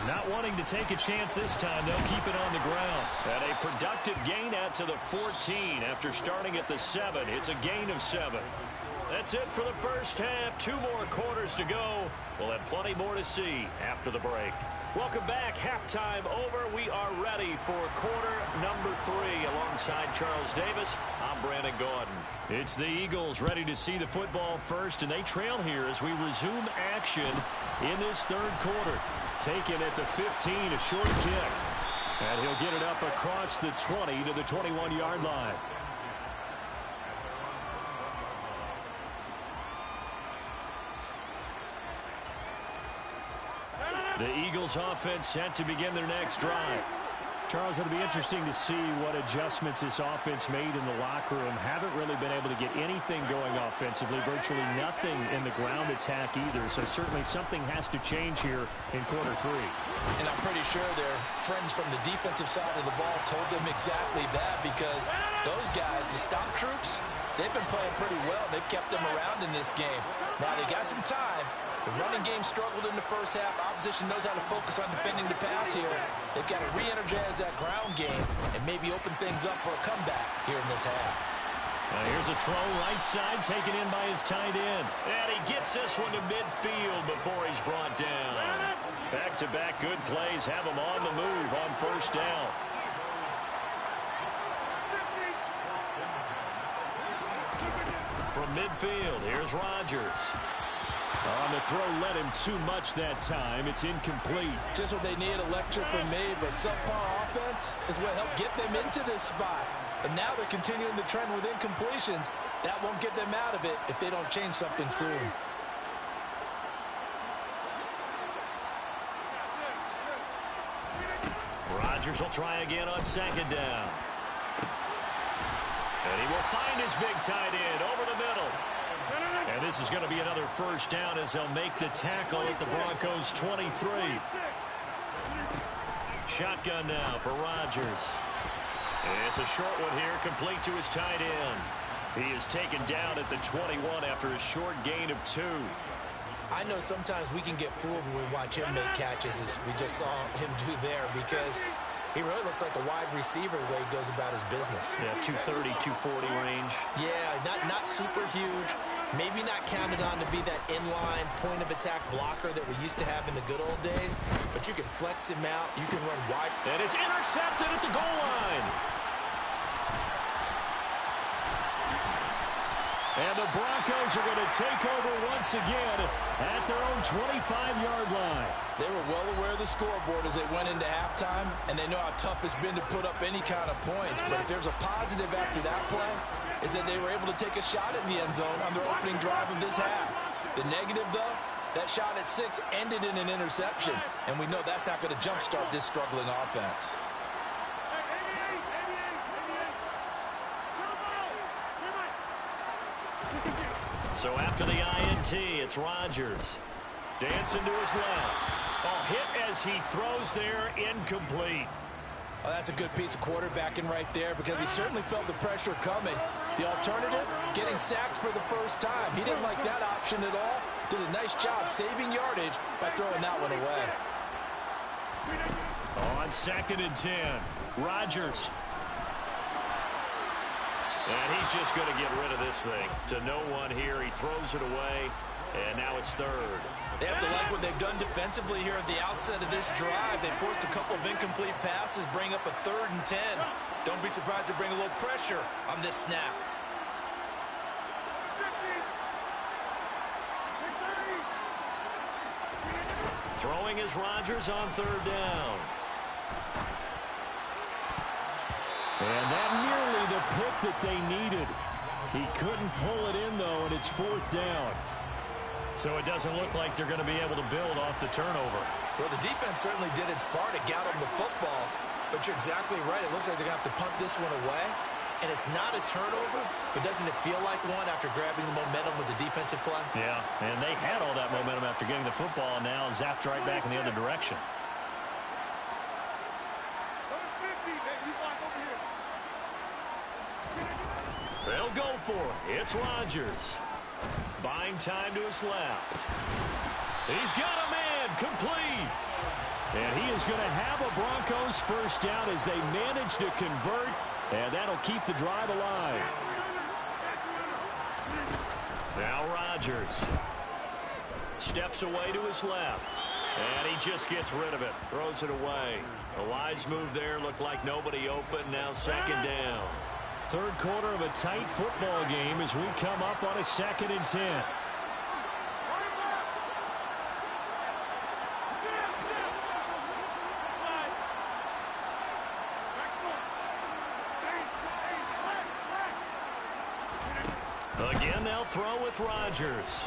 Not wanting to take a chance this time, they'll keep it on the ground. And a productive gain out to the 14 after starting at the 7. It's a gain of 7. That's it for the first half. 2 more quarters to go. We'll have plenty more to see after the break. Welcome back. Halftime over. We are ready for quarter number 3 alongside Charles Davis. I'm Brandon Gaudin. It's the Eagles ready to see the football first, and they trail here as we resume action in this 3rd quarter. Taken at the 15, a short kick. And he'll get it up across the 20 to the 21-yard line. The Eagles offense set to begin their next drive. Charles, it'll be interesting to see what adjustments this offense made in the locker room. Haven't really been able to get anything going offensively, virtually nothing in the ground attack either. So certainly something has to change here in quarter 3. And I'm pretty sure their friends from the defensive side of the ball told them exactly that, because those guys, the stop troops, they've been playing pretty well. They've kept them around in this game. Now they got some time. The running game struggled in the first half. Opposition knows how to focus on defending the pass here. They've got to re-energize that ground game and maybe open things up for a comeback here in this half. Now here's a throw right side taken in by his tight end. And he gets this one to midfield before he's brought down. Back-to-back good plays have him on the move on first down. From midfield, here's Rodgers. On the throw, led him too much that time. It's incomplete. Just what they need, a lecture from me, but subpar offense is what helped get them into this spot. And now they're continuing the trend with incompletions. That won't get them out of it if they don't change something soon. Rodgers will try again on 2nd down. And he will find his big tight end over the middle. And this is going to be another first down as they'll make the tackle at the Broncos' 23. Shotgun now for Rodgers. It's a short one here, complete to his tight end. He is taken down at the 21 after a short gain of 2. I know sometimes we can get fooled when we watch him make catches, as we just saw him do there, because he really looks like a wide receiver the way he goes about his business. Yeah, 230, 240 range. Yeah, not super huge. Maybe not counted on to be that inline point-of-attack blocker that we used to have in the good old days, but you can flex him out. You can run wide. And it's intercepted at the goal line. And the Broncos are going to take over once again at their own 25-yard line. They were well aware of the scoreboard as they went into halftime, and they know how tough it's been to put up any kind of points. But if there's a positive after that play, is that they were able to take a shot at the end zone on their opening drive of this half. The negative, though, that shot at 6 ended in an interception, and we know that's not going to jumpstart this struggling offense. So after the INT, it's Rodgers. Dancing to his left. Oh, hit as he throws there, incomplete. Oh, that's a good piece of quarterbacking right there, because he certainly felt the pressure coming. The alternative, getting sacked for the first time. He didn't like that option at all. Did a nice job saving yardage by throwing that one away. On 2nd and 10, Rodgers. And he's just going to get rid of this thing to no one here. He throws it away, and now it's 3rd. They have to like what they've done defensively here at the outset of this drive. They forced a couple of incomplete passes, bring up a 3rd and 10. Don't be surprised to bring a little pressure on this snap. Throwing is Rodgers on 3rd down. And that nearly the pick that they needed. He couldn't pull it in, though, and it's 4th down. So it doesn't look like they're going to be able to build off the turnover. Well, the defense certainly did its part to got them the football. But you're exactly right. It looks like they're going to have to punt this one away. And it's not a turnover, but doesn't it feel like one after grabbing the momentum with the defensive play? Yeah, and they had all that momentum after getting the football, and now zapped right back in the other direction. They'll go for it. It's Rodgers. Buying time to his left. He's got a man complete. And he is going to have a Broncos first down as they manage to convert, and that'll keep the drive alive. Now Rodgers steps away to his left, and he just gets rid of it, throws it away. A wise move there, looked like nobody open. Now 2nd down. 3rd quarter of a tight football game as we come up on a 2nd and 10. Again, they'll throw with Rodgers.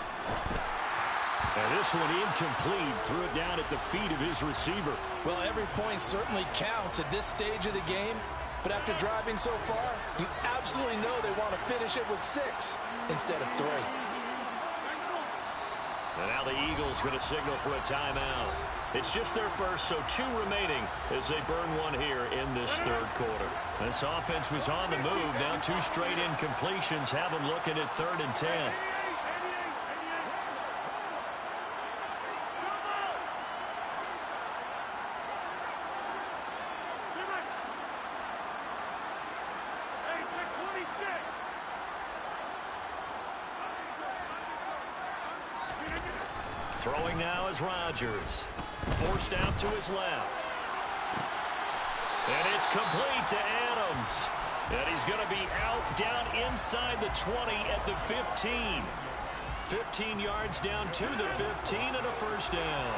And this one incomplete. Threw it down at the feet of his receiver. Well, every point certainly counts at this stage of the game. But after driving so far, you absolutely know they want to finish it with 6 instead of 3. And now the Eagles going to signal for a timeout. It's just their first, so 2 remaining as they burn one here in this 3rd quarter. This offense was on the move. Now 2 straight incompletions have them looking at 3rd and 10. Throwing now is Rodgers. Forced out to his left. And it's complete to Adams. And he's going to be out down inside the 20 at the 15. 15 yards down to the 15 and a first down.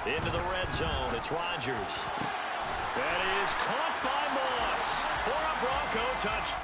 Into the red zone, it's Rodgers. That is caught by Moss for a Bronco touchdown.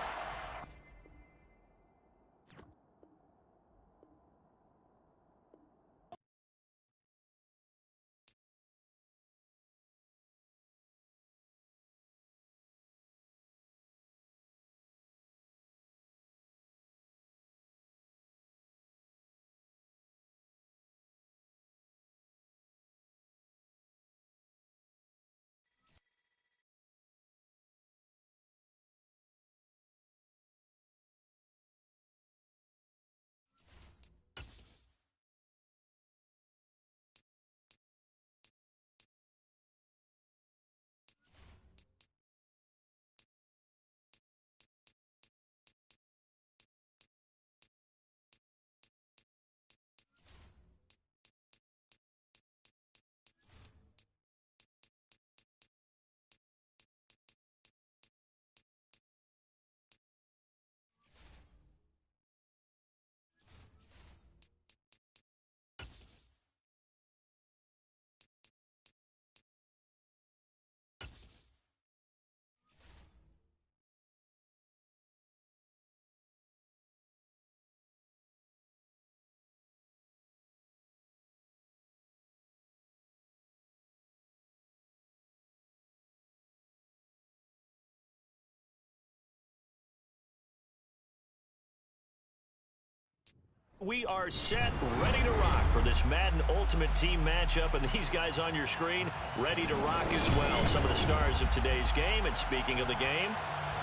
We are set, ready to rock for this Madden Ultimate Team matchup, and these guys on your screen ready to rock as well. Some of the stars of today's game, and speaking of the game,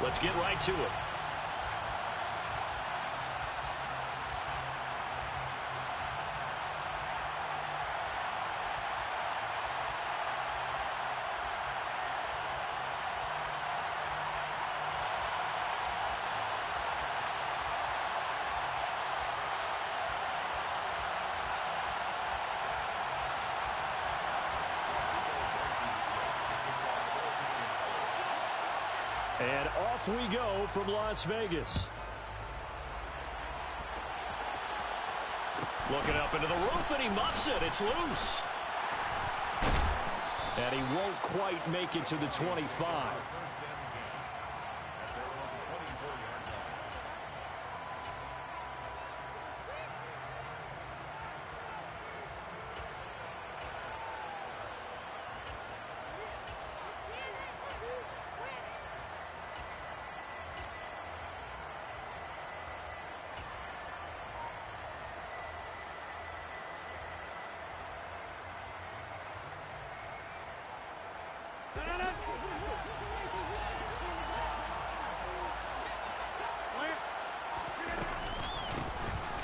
let's get right to it. And off we go from Las Vegas. Looking up into the roof, and he muffs it. It's loose. And he won't quite make it to the 25.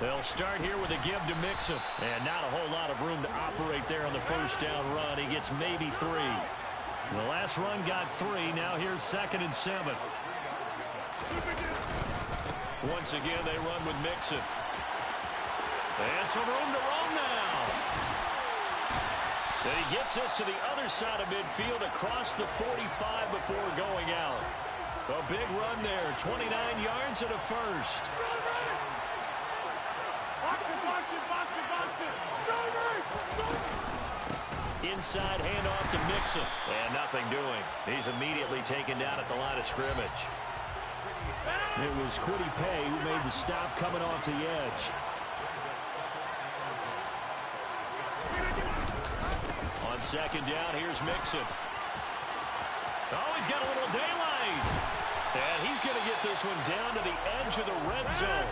They'll start here with a give to Mixon. And not a whole lot of room to operate there on the first down run. He gets maybe 3. The last run got 3. Now here's 2nd and 7. Once again, they run with Mixon. And some room to roam now. And he gets us to the other side of midfield across the 45 before going out. A big run there, 29 yards and a first. Inside handoff to Mixon. And nothing doing. He's immediately taken down at the line of scrimmage. It was Kwity Paye who made the stop coming off the edge. On 2nd down, here's Mixon. Oh, he's got a little daylight. And he's going to get this one down to the edge of the red zone.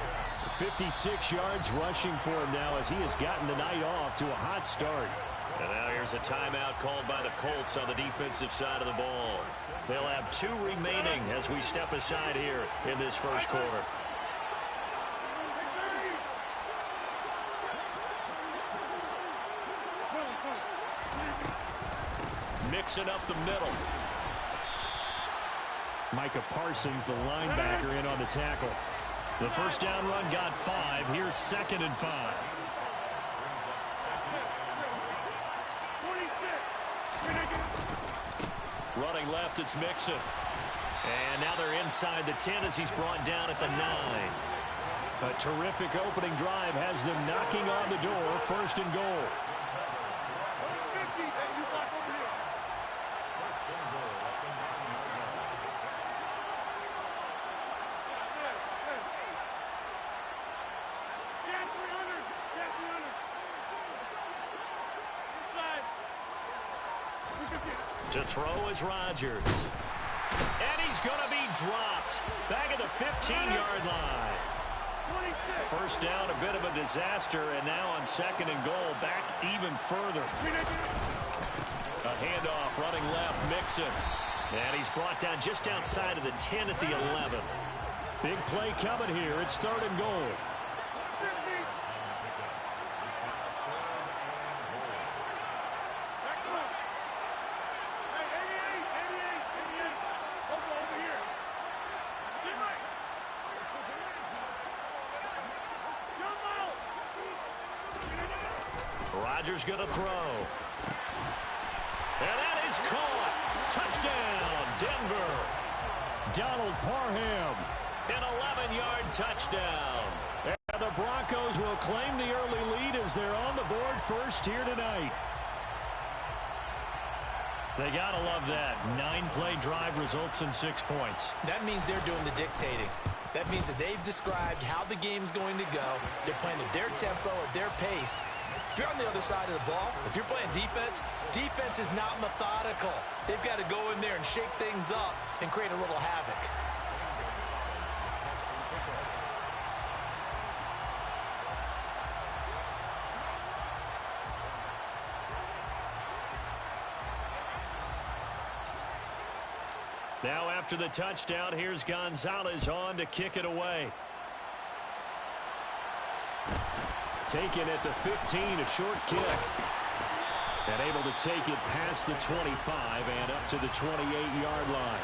56 yards rushing for him now as he has gotten the night off to a hot start. And now here's a timeout called by the Colts on the defensive side of the ball. They'll have 2 remaining as we step aside here in this first quarter. Mixing up the middle. Micah Parsons, the linebacker, in on the tackle. The first down run got 5. Here's 2nd and 5. Running left, it's Mixon. And now they're inside the 10 as he's brought down at the 9. A terrific opening drive has them knocking on the door. 1st and goal. To throw is Rodgers. And he's going to be dropped. Back at the 15-yard line. First down, a bit of a disaster, and now on 2nd and goal, back even further. A handoff running left, Mixon. And he's brought down just outside of the 10 at the 11. Big play coming here. It's 3rd and goal. Rodgers going to throw. And that is caught. Touchdown, Denver. Donald Parham. An 11-yard touchdown. And the Broncos will claim the early lead as they're on the board first here tonight. They got to love that. 9-play drive results in 6 points. That means they're doing the dictating. That means that they've described how the game's going to go. They're playing at their tempo, at their pace. If you're on the other side of the ball, if you're playing defense, defense is not methodical. They've got to go in there and shake things up and create a little havoc. Now after the touchdown, here's Gonzalez on to kick it away. Taken at the 15, a short kick. And able to take it past the 25 and up to the 28-yard line.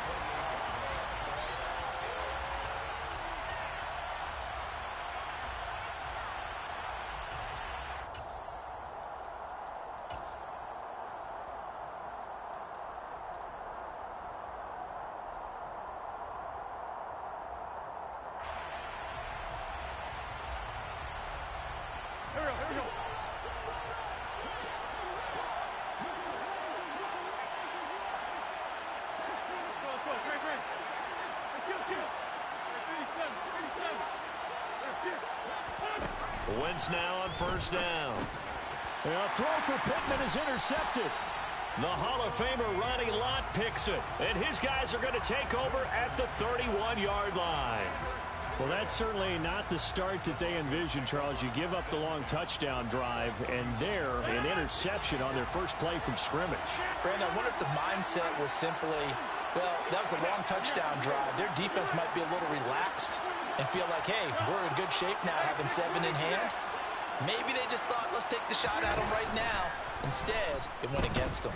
Wentz now on first down. A throw for Pittman is intercepted. The Hall of Famer Ronnie Lott picks it, and his guys are going to take over at the 31-yard line. Well, that's certainly not the start that they envisioned, Charles. You give up the long touchdown drive, and there, an interception on their first play from scrimmage. Brandon, I wonder if the mindset was simply, well, that was a long touchdown drive. Their defense might be a little relaxed and feel like, hey, we're in good shape now having 7 in hand. Maybe they just thought, let's take the shot at them right now. Instead, it went against them.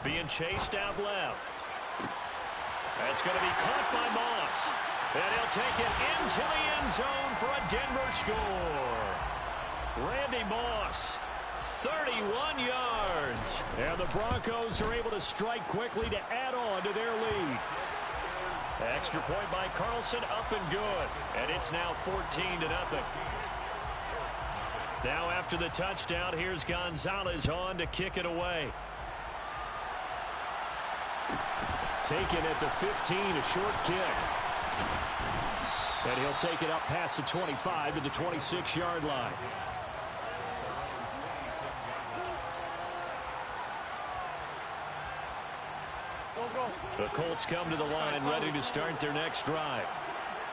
Being chased out left. That's going to be caught by Moss. And he'll take it into the end zone for a Denver score. Randy Moss, 31 yards. And the Broncos are able to strike quickly to add on to their lead. Extra point by Carlson, up and good. And it's now 14-0. Now after the touchdown, here's Gonzalez on to kick it away. Taken at the 15, a short kick. And he'll take it up past the 25 to the 26-yard line. The Colts come to the line ready to start their next drive.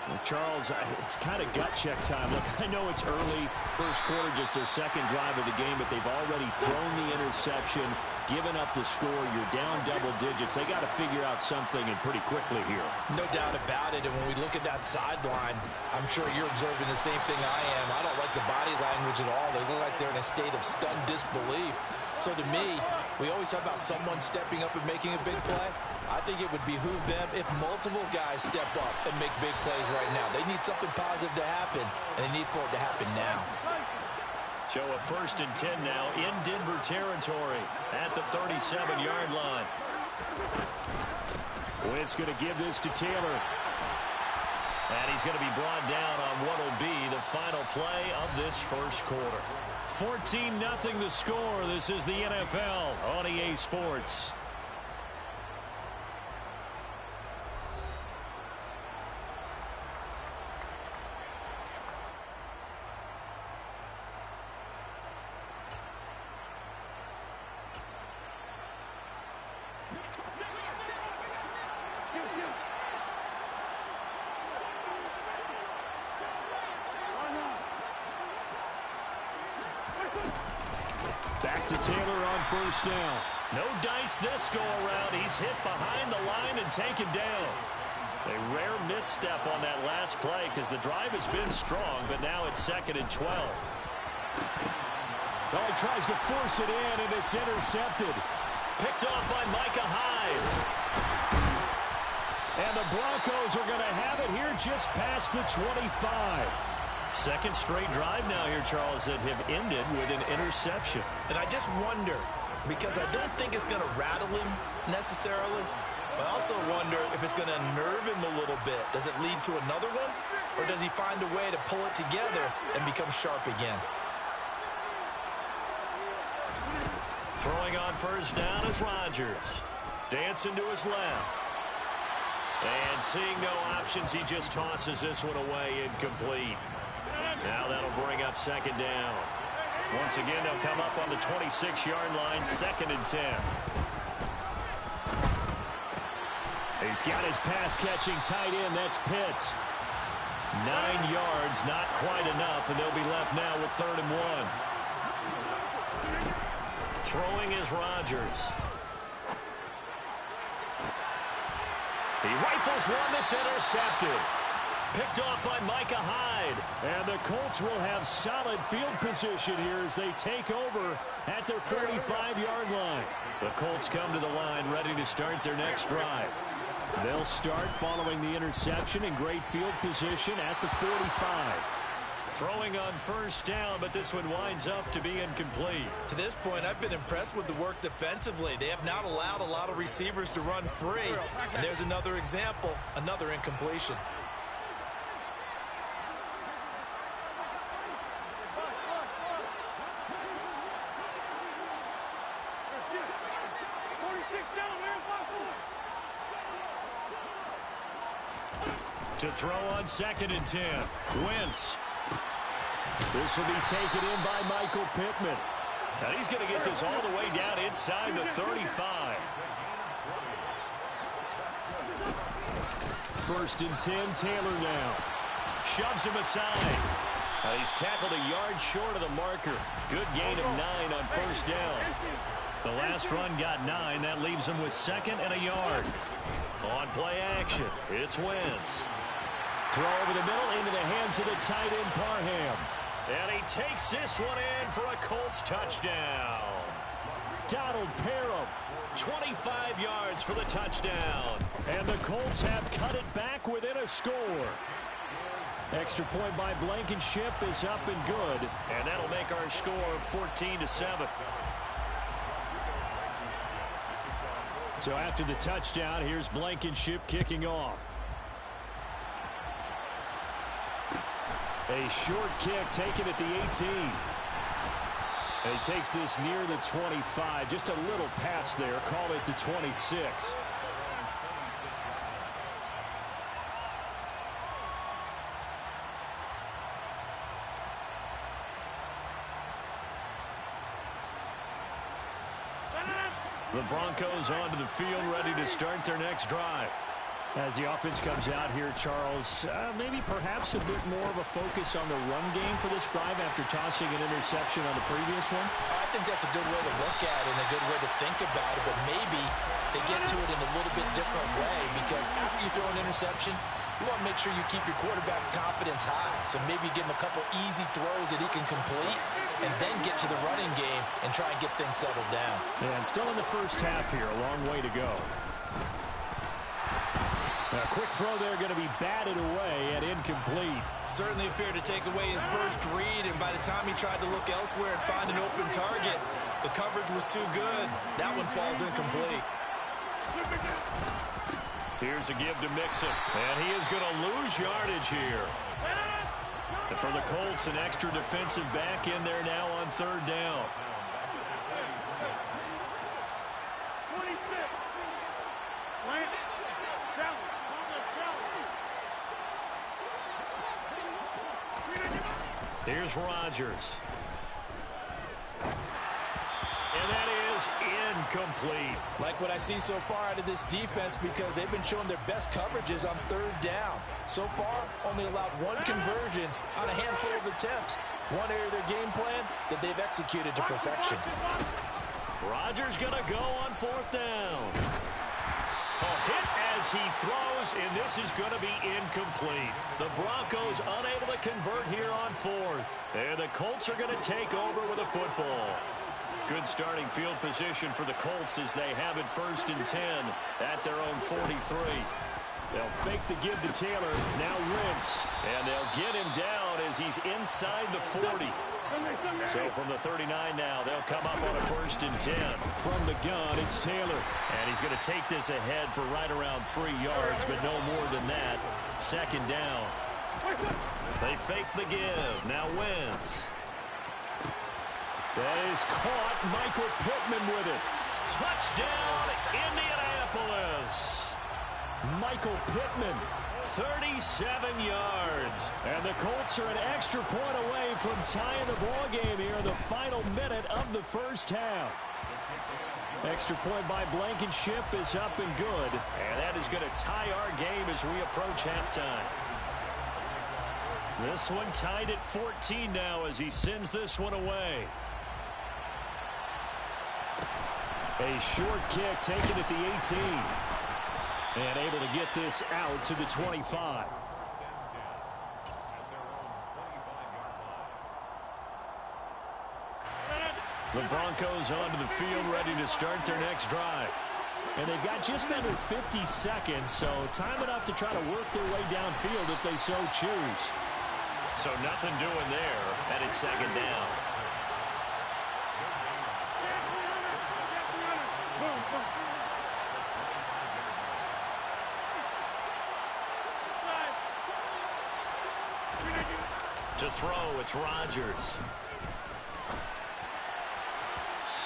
Well, Charles, it's kind of gut check time. Look, I know it's early, first quarter, just their second drive of the game, but they've already thrown the interception, given up the score. You're down double digits. They got to figure out something, and pretty quickly here. No doubt about it, and when we look at that sideline, I'm sure you're observing the same thing I am. I don't like the body language at all. They look like they're in a state of stunned disbelief. So to me, we always talk about someone stepping up and making a big play. I think it would behoove them if multiple guys step up and make big plays right now. They need something positive to happen, and they need for it to happen now. So a 1st and 10 now in Denver territory at the 37-yard line. Wentz going to give this to Taylor. And he's going to be brought down on what will be the final play of this first quarter. 14-0 the score. This is the NFL on EA Sports. Back to Taylor on first down. No dice this go-around. He's hit behind the line and taken down. A rare misstep on that last play because the drive has been strong, but now it's 2nd and 12. Well, he tries to force it in, and it's intercepted. Picked off by Micah Hyde. And the Broncos are going to have it here just past the 25. Second straight drive now here, Charles, that have ended with an interception. And I just wonder, because I don't think it's going to rattle him necessarily, but I also wonder if it's going to nerve him a little bit. Does it lead to another one? Or does he find a way to pull it together and become sharp again? Throwing on first down is Rodgers. Dancing to his left. And seeing no options, he just tosses this one away incomplete. Now that'll bring up 2nd down. Once again, they'll come up on the 26-yard line, 2nd and 10. He's got his pass-catching tight end. That's Pitts. 9 yards, not quite enough, and they'll be left now with 3rd and 1. Throwing is Rodgers. He rifles one that's intercepted. Picked off by Micah Hyde. And the Colts will have solid field position here as they take over at their 45-yard line. The Colts come to the line ready to start their next drive. They'll start following the interception in great field position at the 45. Throwing on first down, but this one winds up to be incomplete. To this point, I've been impressed with the work defensively. They have not allowed a lot of receivers to run free. And there's another example, another incompletion. To throw on 2nd and 10. Wentz. This will be taken in by Michael Pittman. And he's going to get this all the way down inside the 35. 1st and 10, Taylor now. Shoves him aside. He's tackled a yard short of the marker. Good gain of 9 on first down. The last run got 9. That leaves him with 2nd and a yard. On play action, it's Wentz. Throw over the middle into the hands of the tight end, Parham. And he takes this one in for a Colts touchdown. Donald Parham. 25 yards for the touchdown. And the Colts have cut it back within a score. Extra point by Blankenship is up and good. And that'll make our score 14-7. So after the touchdown, here's Blankenship kicking off. A short kick taken at the 18. And he takes this near the 25. Just a little pass there. Call it the 26. The Broncos onto the field, ready to start their next drive. As the offense comes out here, Charles, maybe perhaps a bit more of a focus on the run game for this drive after tossing an interception on the previous one? I think that's a good way to look at it and a good way to think about it, but maybe they get to it in a little bit different way because after you throw an interception, you want to make sure you keep your quarterback's confidence high. So maybe give him a couple easy throws that he can complete and then get to the running game and try and get things settled down. Yeah, and still in the first half here, a long way to go. A quick throw there going to be batted away and incomplete. Certainly appeared to take away his first read, and by the time he tried to look elsewhere and find an open target, the coverage was too good. That one falls incomplete. Here's a give to Mixon, and he is going to lose yardage here. And for the Colts, an extra defensive back in there now on 3rd down. 26. Lance. Here's Rodgers. And that is incomplete. Like what I see so far out of this defense because they've been showing their best coverages on 3rd down. So far, only allowed one conversion on a handful of attempts. One area of their game plan that they've executed to perfection. Rodgers going to go on 4th down. A hit as he throws, and this is going to be incomplete. The Broncos unable to convert here on 4th. And the Colts are going to take over with a football. Good starting field position for the Colts as they have it 1st and 10 at their own 43. They'll fake the give to Taylor. Now Wentz. And they'll get him down as he's inside the 40. So from the 39 now, they'll come up on a 1st and 10. From the gun, it's Taylor. And he's going to take this ahead for right around 3 yards, but no more than that. 2nd down. They fake the give. Now Wentz. That is caught. Michael Pittman with it. Touchdown, Indianapolis. Michael Pittman. 37 yards. And the Colts are an extra point away from tying the ball game here in the final minute of the first half. Extra point by Blankenship is up and good. And that is going to tie our game as we approach halftime. This one tied at 14 now as he sends this one away. A short kick taken at the 18. And able to get this out to the 25. The Broncos onto the field, ready to start their next drive. And they've got just under 50 seconds, so time enough to try to work their way downfield if they so choose. So nothing doing there, and it's second down. To throw, it's Rodgers.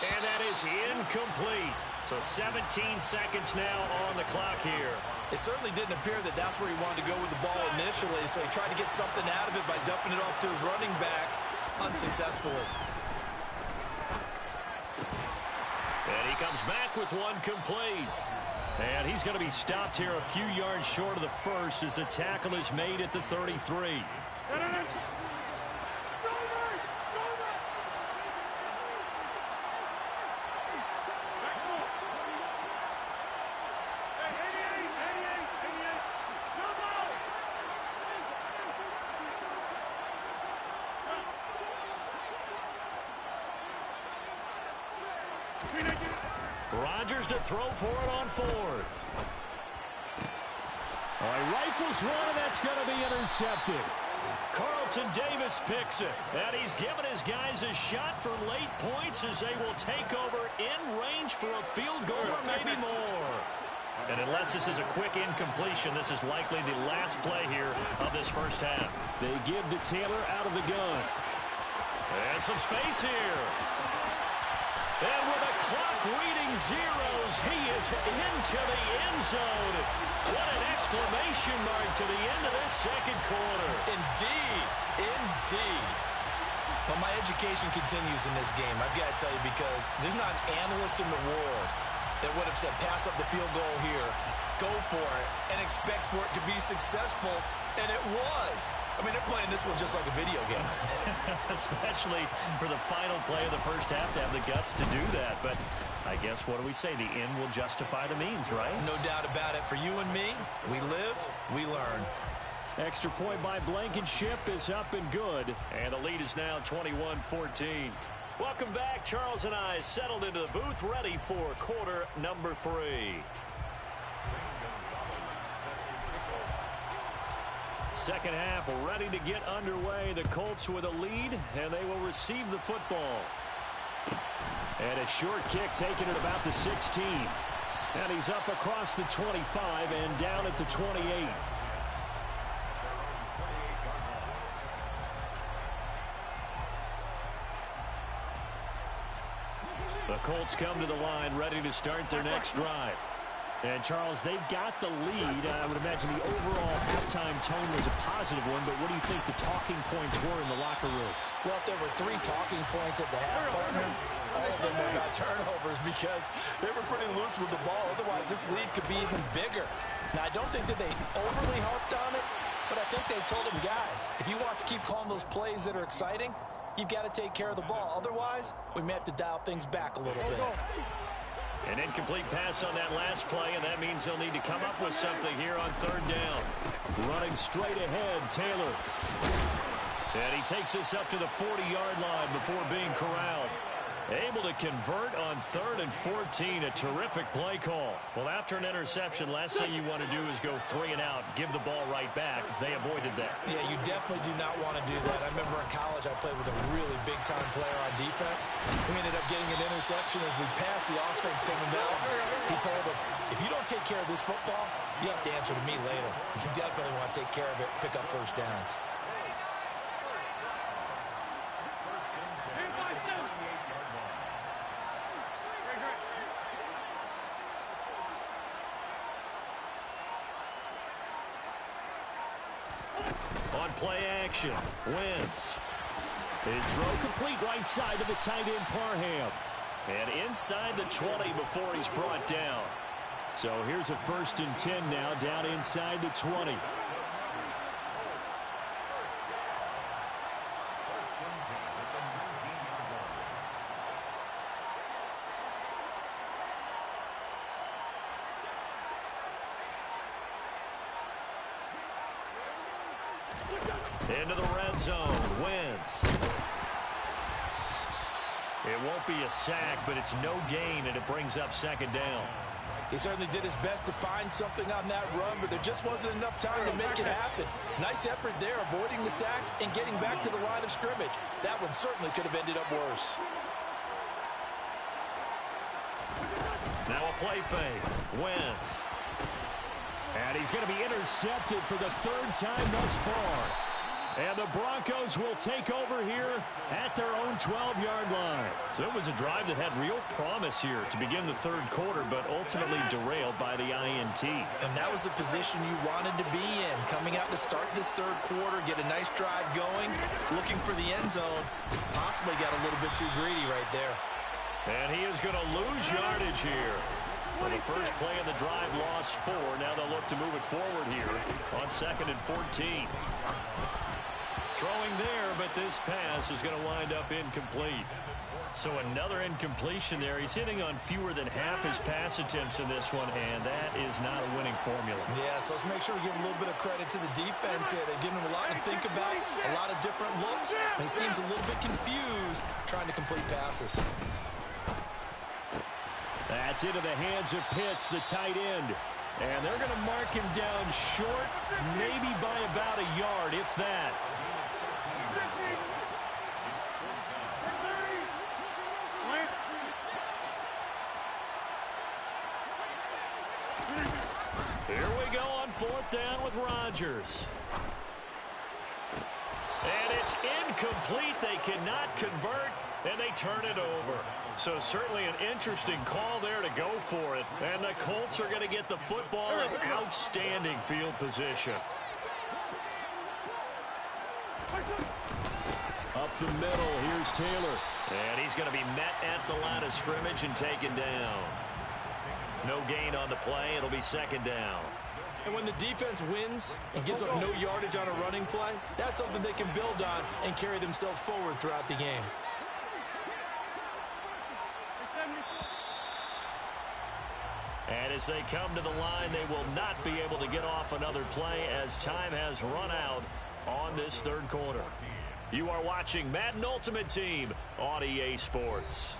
And that is incomplete. So 17 seconds now on the clock here. It certainly didn't appear that that's where he wanted to go with the ball initially, so he tried to get something out of it by dumping it off to his running back unsuccessfully. And he comes back with one complete. And he's going to be stopped here a few yards short of the first as the tackle is made at the 33. Rodgers to throw for it on fourth. All right, rifles one, and that's going to be intercepted. Carlton Davis picks it. And he's given his guys a shot for late points as they will take over in range for a field goal or maybe more. And unless this is a quick incompletion, this is likely the last play here of this first half. They give to Taylor out of the gun. And some space here. And with a clock reading zeros, he is into the end zone. What an exclamation mark to the end of this second quarter. Indeed. Indeed. But my education continues in this game, I've got to tell you, because there's not an analyst in the world that would have said pass up the field goal here, go for it, and expect for it to be successful, and it was. I mean, they're playing this one just like a video game. Especially for the final play of the first half to have the guts to do that. But I guess, what do we say? The end will justify the means, right? No doubt about it. For you and me, we live, we learn. Extra point by Blankenship is up and good. And the lead is now 21-14. Welcome back. Charles and I settled into the booth, ready for quarter number 3. Second half ready to get underway. The Colts with a lead, and they will receive the football. And a short kick taken at about the 16. And he's up across the 25 and down at the 28. The Colts come to the line, ready to start their next drive. And, Charles, they've got the lead. I would imagine the overall halftime tone was a positive one, but what do you think the talking points were in the locker room? Well, if there were 3 talking points at the half, partner, all of them were about turnovers because they were pretty loose with the ball. Otherwise, this lead could be even bigger. Now, I don't think that they overly harped on it, but I think they told them, guys, if you want to keep calling those plays that are exciting, you've got to take care of the ball. Otherwise, we may have to dial things back a little bit. An incomplete pass on that last play, and that means they'll need to come up with something here on third down. Running straight ahead, Taylor. And he takes us up to the 40-yard line before being corralled. Able to convert on 3rd and 14. A terrific play call. Well, after an interception, last thing you want to do is go 3 and out, give the ball right back. They avoided that. Yeah, you definitely do not want to do that. I remember in college I played with a really big-time player on defense. We ended up getting an interception as we passed the offense coming down. He told him, if you don't take care of this football, you have to answer to me later. You definitely want to take care of it, pick up first downs. On play action, Wentz. His throw complete right side to the tight end, Parham. And inside the 20 before he's brought down. So here's a 1st and 10 now, down inside the 20. Into the red zone. Wentz. It won't be a sack, but it's no gain, and it brings up second down. He certainly did his best to find something on that run, but there just wasn't enough time to make it happen. Nice effort there, avoiding the sack and getting back to the line of scrimmage. That one certainly could have ended up worse. Now a play fake. Wentz. And he's going to be intercepted for the third time thus far. And the Broncos will take over here at their own 12-yard line. So it was a drive that had real promise here to begin the third quarter, but ultimately derailed by the INT. And that was the position you wanted to be in. Coming out to start this third quarter, get a nice drive going, looking for the end zone. Possibly got a little bit too greedy right there. And he is going to lose yardage here. Well, the first play of the drive lost 4. Now they'll look to move it forward here on 2nd and 14. Throwing there, but this pass is going to wind up incomplete. So another incompletion there. He's hitting on fewer than half his pass attempts in this one, and that is not a winning formula. Yeah, so let's make sure we give a little bit of credit to the defense here. They're giving him a lot to think about, a lot of different looks, and he seems a little bit confused trying to complete passes. That's into the hands of Pitts, the tight end. And they're going to mark him down short, maybe by about a yard, if that. Here we go on 4th down with Rodgers. And it's incomplete. They cannot convert, and they turn it over. So certainly an interesting call there to go for it. And the Colts are going to get the football in outstanding field position. Up the middle, here's Taylor. And he's going to be met at the line of scrimmage and taken down. No gain on the play. It'll be 2nd down. And when the defense wins and gives up no yardage on a running play, that's something they can build on and carry themselves forward throughout the game. And as they come to the line, they will not be able to get off another play as time has run out on this third quarter. You are watching Madden Ultimate Team on EA Sports.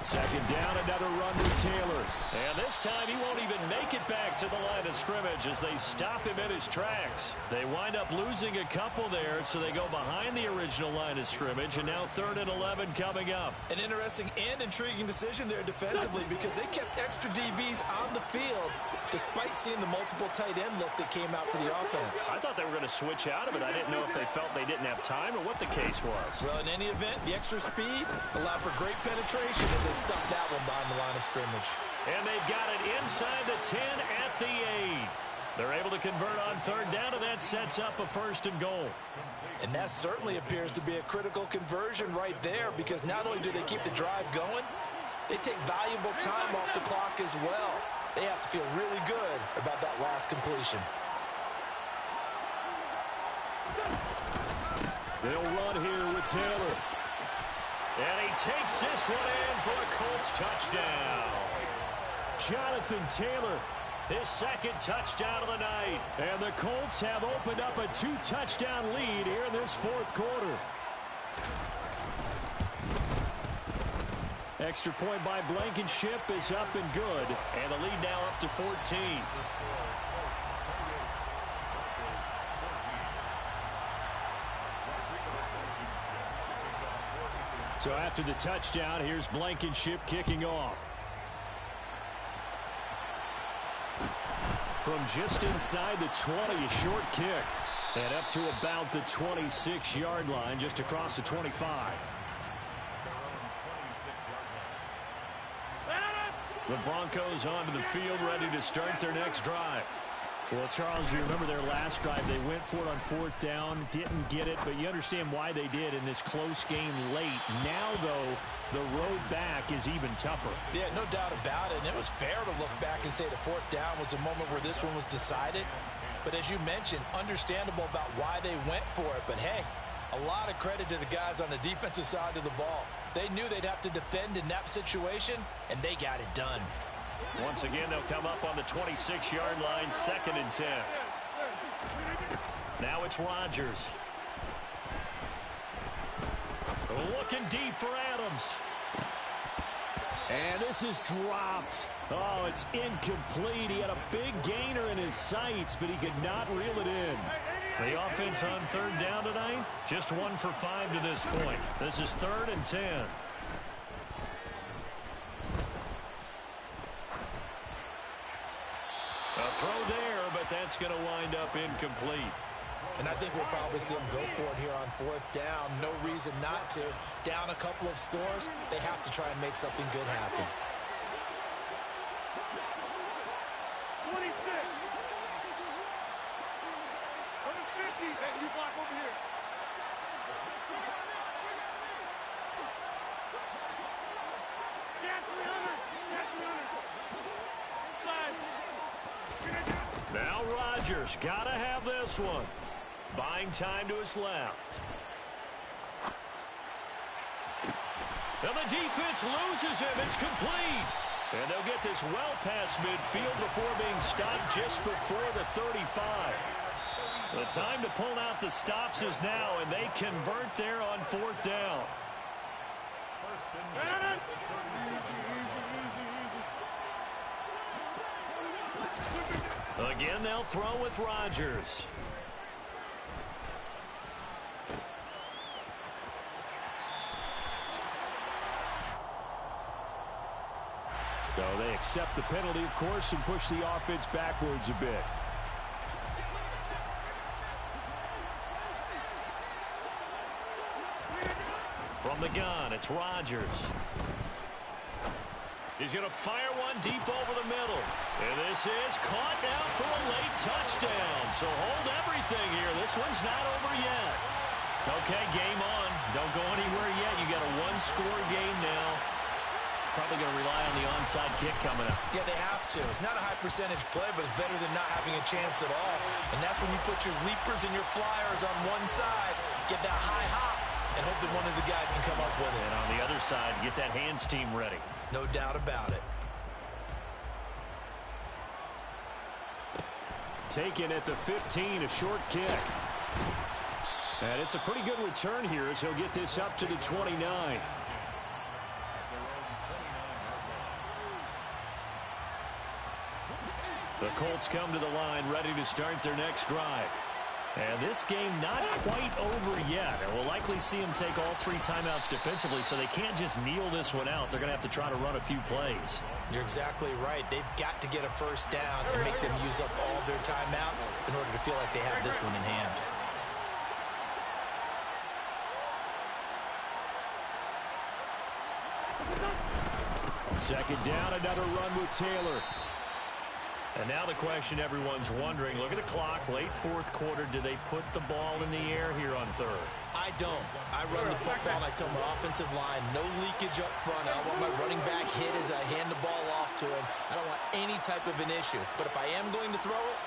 Second down, another run with Taylor. And this time he won't even make it back to the line of scrimmage as they stop him in his tracks. They wind up losing a couple there, so they go behind the original line of scrimmage, and now 3rd and 11 coming up. An interesting and intriguing decision there defensively because they kept extra DBs on the field despite seeing the multiple tight end look that came out for the offense. I thought they were going to switch out of it. I didn't know if they felt they didn't have time or what the case was. Well, in any event, the extra speed allowed for great penetration as they stuffed that one behind the line of scrimmage. And they've got it inside the 10 at the 8. They're able to convert on 3rd down, and that sets up a 1st and goal. And that certainly appears to be a critical conversion right there because not only do they keep the drive going, they take valuable time off the clock as well. They have to feel really good about that last completion. They'll run here with Taylor. And he takes this one in for a Colts touchdown. Jonathan Taylor, His 2nd touchdown of the night. and the Colts have opened up a 2-touchdown lead here in this 4th quarter. Extra point by Blankenship is up and good. And the lead now up to 14. So after the touchdown, here's Blankenship kicking off. From just inside the 20, a short kick. And up to about the 26-yard line, just across the 25. The Broncos onto the field, ready to start their next drive. Well, Charles, you remember their last drive. They went for it on 4th down, didn't get it, but you understand why they did in this close game late. Now, though, the road back is even tougher. Yeah, no doubt about it. And it was fair to look back and say the 4th down was the moment where this one was decided. But as you mentioned, understandable about why they went for it. But, hey, a lot of credit to the guys on the defensive side of the ball. They knew they'd have to defend in that situation, and they got it done. Once again, they'll come up on the 26-yard line, 2nd and 10. Now it's Rodgers. Looking deep for Adams. And this is dropped. Oh, it's incomplete. He had a big gainer in his sights, but he could not reel it in. The offense on 3rd down tonight, just 1 for 5 to this point. This is 3rd and 10. A throw there, but that's going to wind up incomplete. And I think we'll probably see them go for it here on 4th down. No reason not to. Down a couple of scores, they have to try and make something good happen. 26. Go to 50. Hey, you block over here. Get 300. Get 300. Inside. Now Rodgers, got to have this one. Buying time to his left. And the defense loses him. It's complete. And they'll get this well past midfield before being stopped just before the 35. The time to pull out the stops is now, and they convert there on 4th down. Again, they'll throw with Rodgers. So they accept the penalty, of course, and push the offense backwards a bit. From the gun, it's Rodgers. He's going to fire one deep over the middle. And this is caught now for a late touchdown. So hold everything here. This one's not over yet. Okay, game on. Don't go anywhere yet. You got a one-score game now. Probably going to rely on the onside kick coming up. Yeah, they have to. It's not a high percentage play, but it's better than not having a chance at all. And that's when you put your leapers and your flyers on one side, get that high hop, and hope that one of the guys can come up with it. And on the other side, get that hands team ready. No doubt about it. Taken at the 15, a short kick. And it's a pretty good return here as he'll get this up to the 29. The Colts come to the line ready to start their next drive. And this game not quite over yet. And we'll likely see them take all 3 timeouts defensively, so they can't just kneel this one out. They're going to have to try to run a few plays. You're exactly right. They've got to get a first down and make them use up all their timeouts in order to feel like they have this one in hand. Second down, another run with Taylor. And now the question everyone's wondering, look at the clock, late 4th quarter, do they put the ball in the air here on 3rd? I don't. I run the football and I tell my offensive line, no leakage up front. I don't want my running back hit as I hand the ball off to him. I don't want any type of an issue. But if I am going to throw it,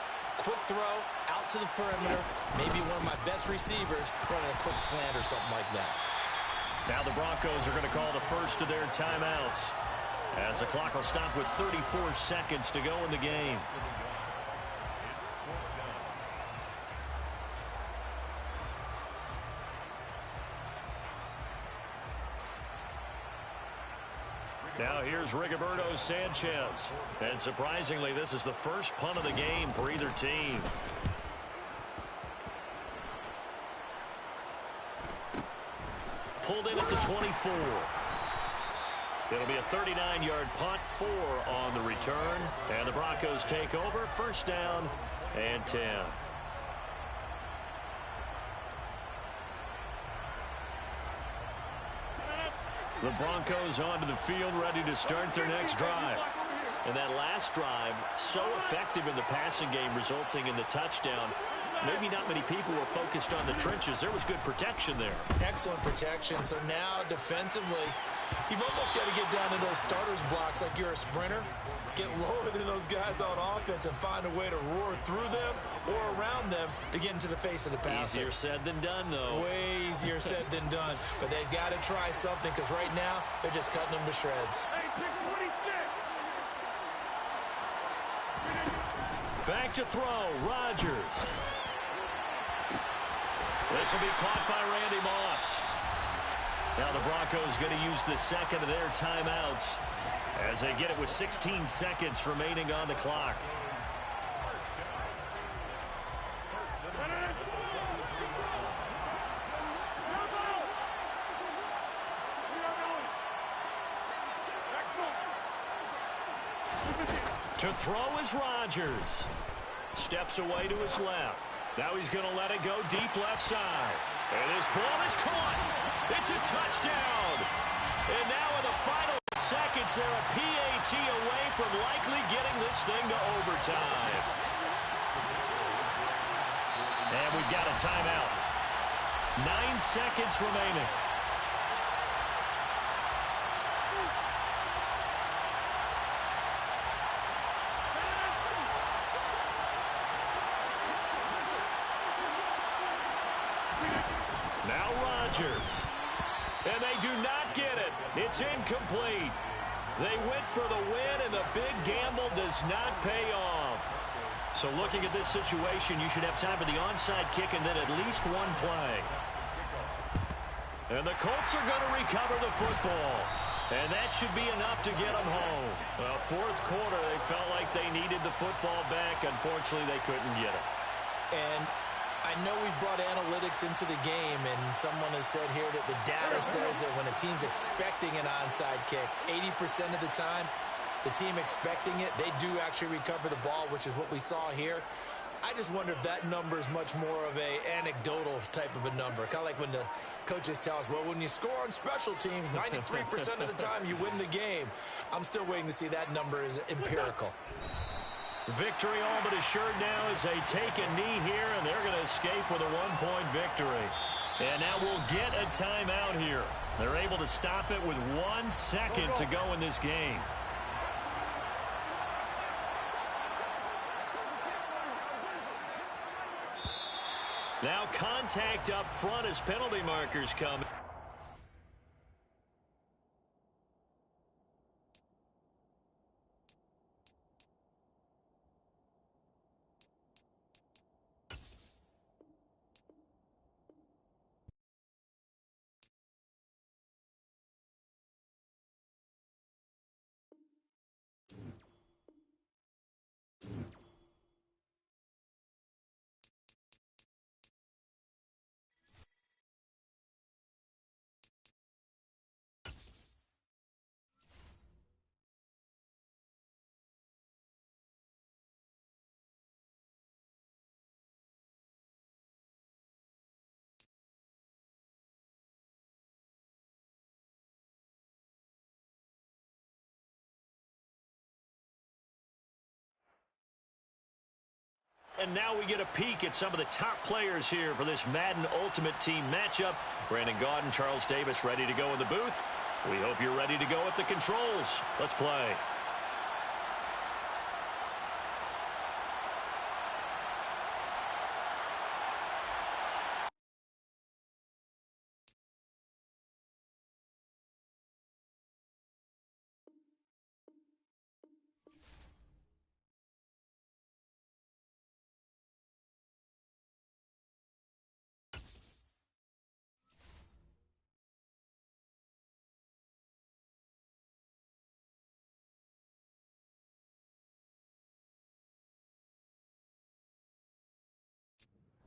quick throw, out to the perimeter, maybe one of my best receivers running a quick slant or something like that. Now the Broncos are going to call the first of their timeouts, as the clock will stop with 34 seconds to go in the game. Now here's Rigoberto Sanchez. And surprisingly, this is the first punt of the game for either team. Pulled in at the 24. It'll be a 39-yard punt, 4 on the return. And the Broncos take over, first down and 10. The Broncos onto the field, ready to start their next drive. And that last drive, so effective in the passing game, resulting in the touchdown. Maybe not many people were focused on the trenches. There was good protection there. Excellent protection. So now defensively, you've almost got to get down to those starters blocks like you're a sprinter. Get lower than those guys on offense and find a way to roar through them or around them to get into the face of the passer. Easier said than done, though. Way easier said than done. But they've got to try something because right now they're just cutting them to shreds. Hey, pick 26. Back to throw, Rodgers. This will be caught by Randy Moss. Now the Broncos going to use the second of their timeouts as they get it with 16 seconds remaining on the clock. To throw is Rodgers. Steps away to his left. Now he's going to let it go deep left side. And his ball is caught. It's a touchdown. And now in the final seconds, they're a PAT away from likely getting this thing to overtime. And we've got a timeout. 9 seconds remaining. Now Rodgers. And they do not get it. It's incomplete. They went for the win, and the big gamble does not pay off. So looking at this situation, you should have time for the onside kick and then at least one play. And the Colts are going to recover the football. And that should be enough to get them home. Well, fourth quarter, they felt like they needed the football back. Unfortunately, they couldn't get it. And I know we brought analytics into the game, and someone has said here that the data says that when a team's expecting an onside kick, 80% of the time, the team expecting it, they do actually recover the ball, which is what we saw here. I just wonder if that number is much more of a anecdotal type of a number. Kind of like when the coaches tell us, well, when you score on special teams, 93% of the time you win the game. I'm still waiting to see that number is empirical. Victory all but assured now as they take a knee here, and they're going to escape with a one-point victory. And now we'll get a timeout here. They're able to stop it with 1 second to go in this game. Now contact up front as penalty markers come. And now we get a peek at some of the top players here for this Madden Ultimate Team matchup. Brandon Gaudin, Charles Davis ready to go in the booth. We hope you're ready to go at the controls. Let's play.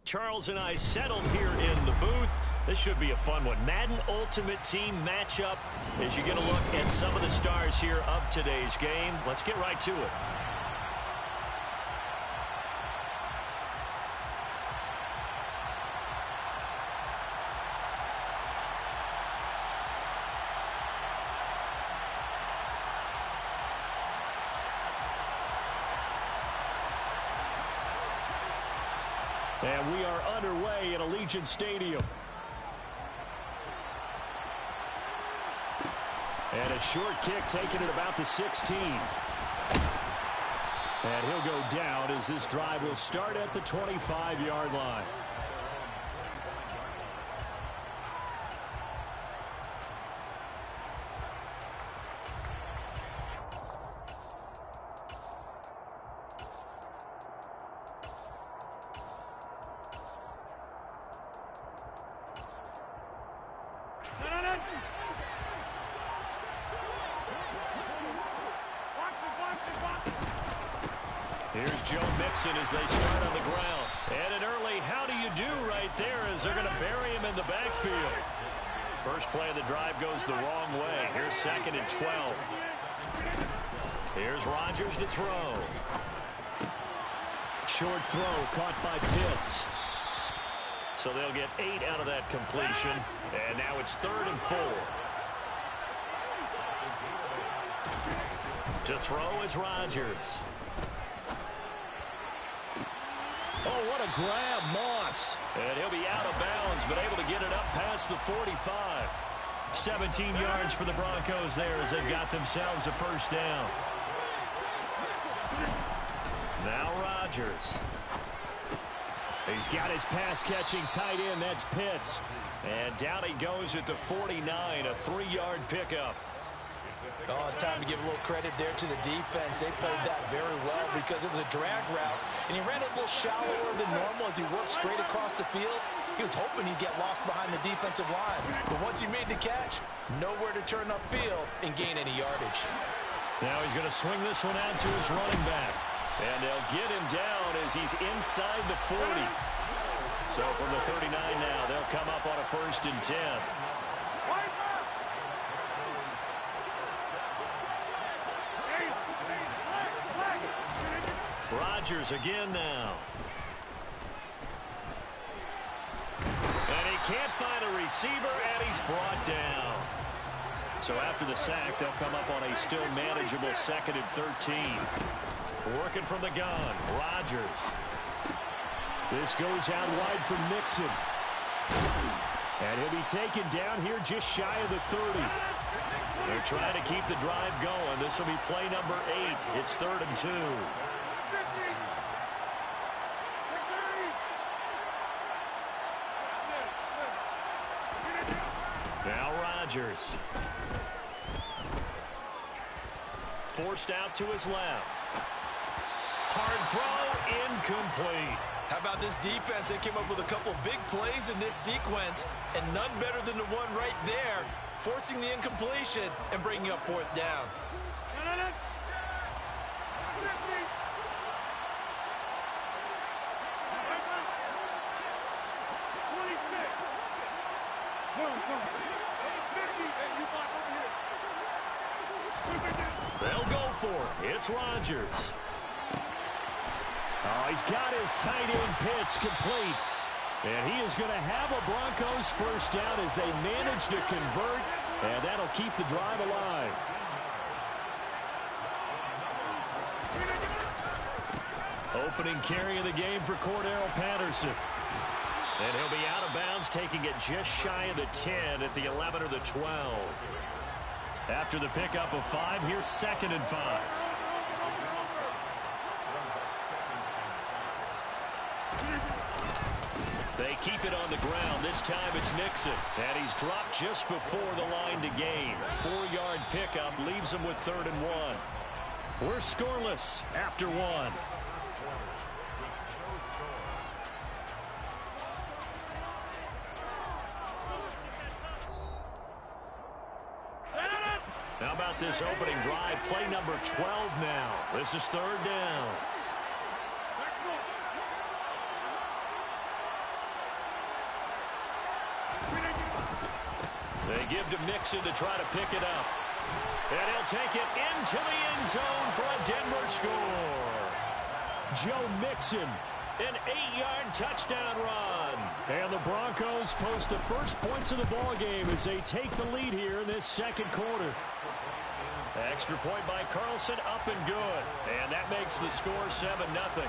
Charles and I settled here in the booth. This should be a fun one. Madden Ultimate Team matchup as you get a look at some of the stars here of today's game. Let's get right to it. And we are underway at Allegiant Stadium. And a short kick taken at about the 16. And he'll go down as this drive will start at the 25-yard line. Here's Joe Mixon as they start on the ground. And an early how do you do right there as they're going to bury him in the backfield. First play of the drive goes the wrong way. Here's 2nd and 12. Here's Rodgers to throw. Short throw caught by Pitts. So they'll get 8 out of that completion. And now it's 3rd and 4. To throw is Rodgers. Oh, what a grab, Moss. And he'll be out of bounds, but able to get it up past the 45. 17 yards for the Broncos there as they've got themselves a first down. Now Rodgers. He's got his pass-catching tight end. That's Pitts. And down he goes at the 49, a 3-yard pickup. Oh, it's time to give a little credit there to the defense. They played that very well because it was a drag route, and he ran it a little shallower than normal as he worked straight across the field. He was hoping he'd get lost behind the defensive line. But once he made the catch, nowhere to turn upfield and gain any yardage. Now he's going to swing this one out to his running back. And they'll get him down as he's inside the 40. So from the 39 now, they'll come up on a 1st and 10. Rodgers again now. And he can't find a receiver, and he's brought down. So after the sack, they'll come up on a still manageable 2nd and 13. Working from the gun, Rodgers. This goes out wide for Mixon. And he'll be taken down here just shy of the 30. They're trying to keep the drive going. This will be play number 8. It's 3rd and 2. Now Rodgers. Forced out to his left. Hard throw, incomplete. How about this defense? They came up with a couple big plays in this sequence, and none better than the one right there, forcing the incompletion and bringing up 4th down. They'll go for it. It's Rodgers. Oh, he's got his tight end Pitts complete. And he is going to have a Broncos first down as they manage to convert. And that'll keep the drive alive. Opening carry of the game for Cordero Patterson. And he'll be out of bounds, taking it just shy of the 10 at the 11 or the 12. After the pickup of 5, here's 2nd and 5. They keep it on the ground. This time it's Mixon. And he's dropped just before the line to gain. 4-yard pickup leaves him with 3rd and 1. We're scoreless after 1. How about this opening drive? Play number 12 now. This is 3rd down. They give to Mixon to try to pick it up. And he'll take it into the end zone for a Denver score. Joe Mixon, an 8-yard touchdown run. And the Broncos post the first points of the ball game as they take the lead here in this 2nd quarter. Extra point by Carlson, up and good. And that makes the score 7-0.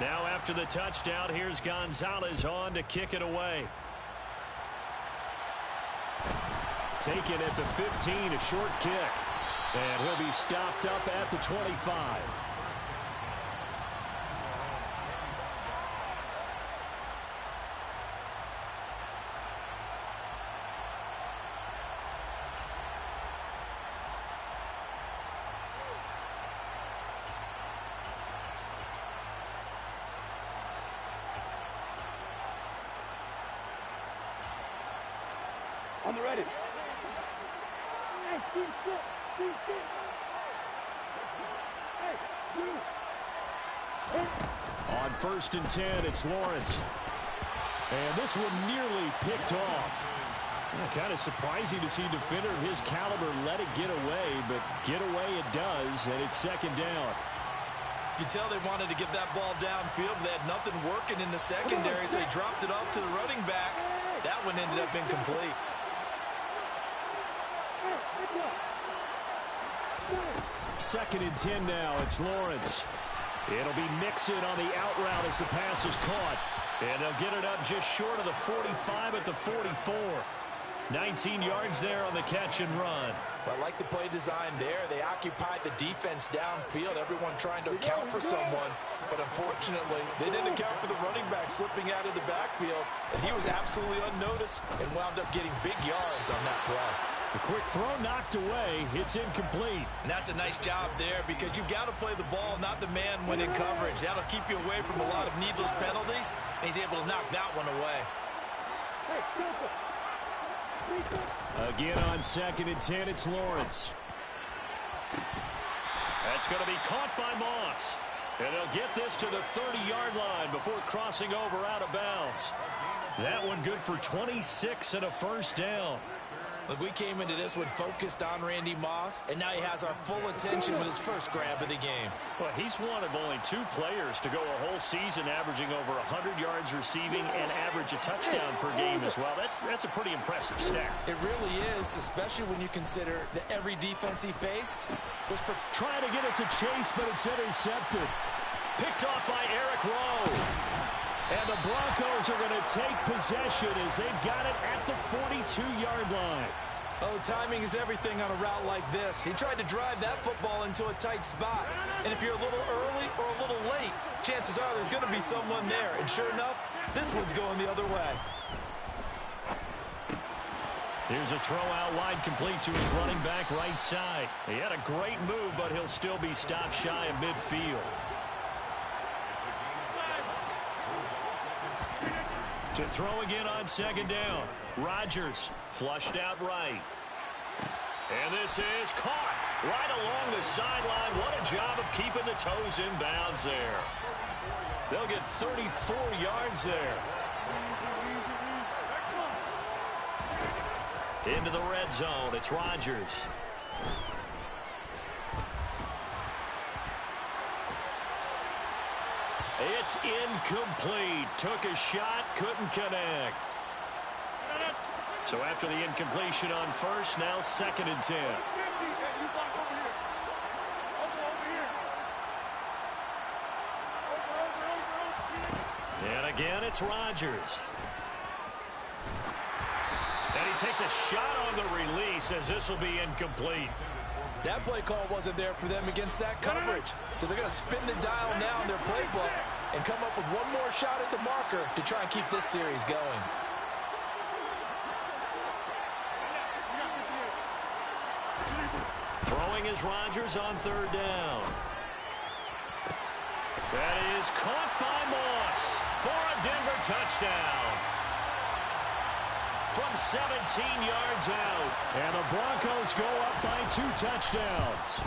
Now after the touchdown, here's Gonzalez on to kick it away. Taken at the 15, a short kick. And he'll be stopped up at the 25. On the ready. On 1st and 10, it's Lawrence. And this one nearly picked off. Kind of surprising to see a defender of his caliber let it get away, but get away it does, and it's 2nd down. You can tell they wanted to get that ball downfield, but they had nothing working in the secondary, so he dropped it off to the running back. That one ended up incomplete. 2nd and 10 now. It's Lawrence. It'll be Mixon on the out route as the pass is caught. And they'll get it up just short of the 45 at the 44. 19 yards there on the catch and run. I like the play design there. They occupied the defense downfield, everyone trying to account for someone. But unfortunately, they didn't account for the running back slipping out of the backfield. And he was absolutely unnoticed and wound up getting big yards on that play. The quick throw knocked away. It's incomplete. And that's a nice job there because you've got to play the ball, not the man when in coverage. That'll keep you away from a lot of needless penalties, and he's able to knock that one away. Again on 2nd and 10, it's Lawrence. That's going to be caught by Moss. And they'll get this to the 30-yard line before crossing over out of bounds. That one good for 26 and a 1st down. Look, we came into this one focused on Randy Moss, and now he has our full attention with his first grab of the game. Well, he's one of only 2 players to go a whole season averaging over 100 yards receiving and average a touchdown per game as well. That's a pretty impressive stat. It really is, especially when you consider that every defense he faced was for trying to get it to Chase, but it's intercepted. Picked off by Eric Rowe. And the Broncos are going to take possession as they've got it at the 42-yard line. Oh, timing is everything on a route like this. He tried to drive that football into a tight spot. And if you're a little early or a little late, chances are there's going to be someone there. And sure enough, this one's going the other way. Here's a throw out wide complete to his running back right side. He had a great move, but he'll still be stopped shy of midfield. To throw again on 2nd down. Rodgers flushed out right. And this is caught right along the sideline. What a job of keeping the toes in bounds there. They'll get 34 yards there. Into the red zone. It's Rodgers. It's incomplete. Took a shot, couldn't connect. So after the incompletion on 1st, now 2nd and 10. And again, it's Rodgers. And he takes a shot on the release as this will be incomplete. That play call wasn't there for them against that coverage. So they're going to spin the dial now in their playbook and come up with one more shot at the marker to try and keep this series going. Throwing is Rodgers on 3rd down. That is caught by Moss for a Denver touchdown. From 17 yards out. And the Broncos go up by 2 touchdowns.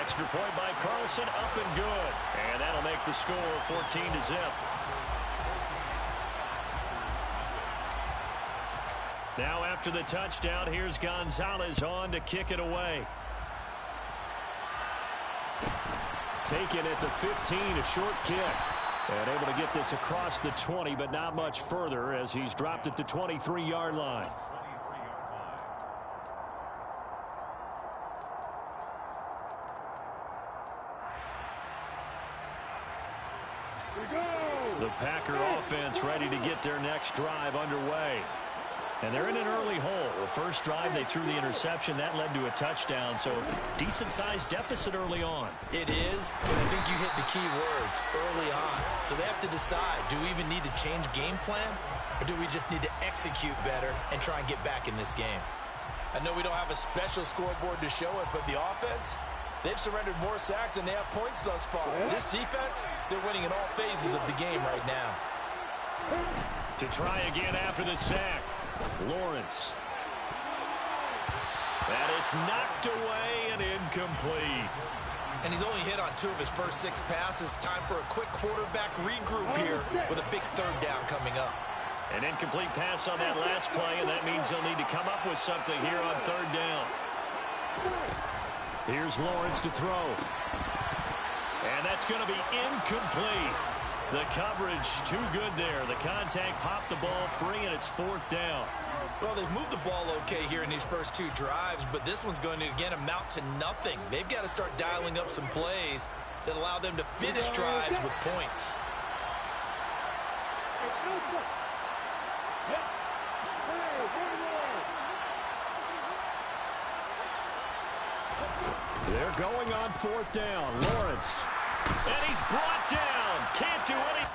Extra point by Carlson, up and good. And that'll make the score 14-0. Now after the touchdown, here's Gonzalez on to kick it away. Taken at the 15, a short kick. And able to get this across the 20, but not much further as he's dropped at the 23-yard line. The Packer offense ready to get their next drive underway. And they're in an early hole. The first drive, they threw the interception. That led to a touchdown, so decent-sized deficit early on. It is, but I think you hit the key words, early on. So they have to decide, do we even need to change game plan, or do we just need to execute better and try and get back in this game? I know we don't have a special scoreboard to show it, but the offense, they've surrendered more sacks than they have points thus far. This defense, they're winning in all phases of the game right now. To try again after the sack, Lawrence. And it's knocked away and incomplete. And he's only hit on 2 of his first 6 passes. Time for a quick quarterback regroup here with a big third down coming up. An incomplete pass on that last play, and that means they'll need to come up with something here on third down. Here's Lawrence to throw. And that's going to be incomplete. The coverage too good there. The contact popped the ball free, and it's 4th down. Well, they've moved the ball okay here in these first 2 drives, but this one's going to, again, amount to nothing. They've got to start dialing up some plays that allow them to finish drives with points. They're going on 4th down. Lawrence. And he's brought down. Can't do anything.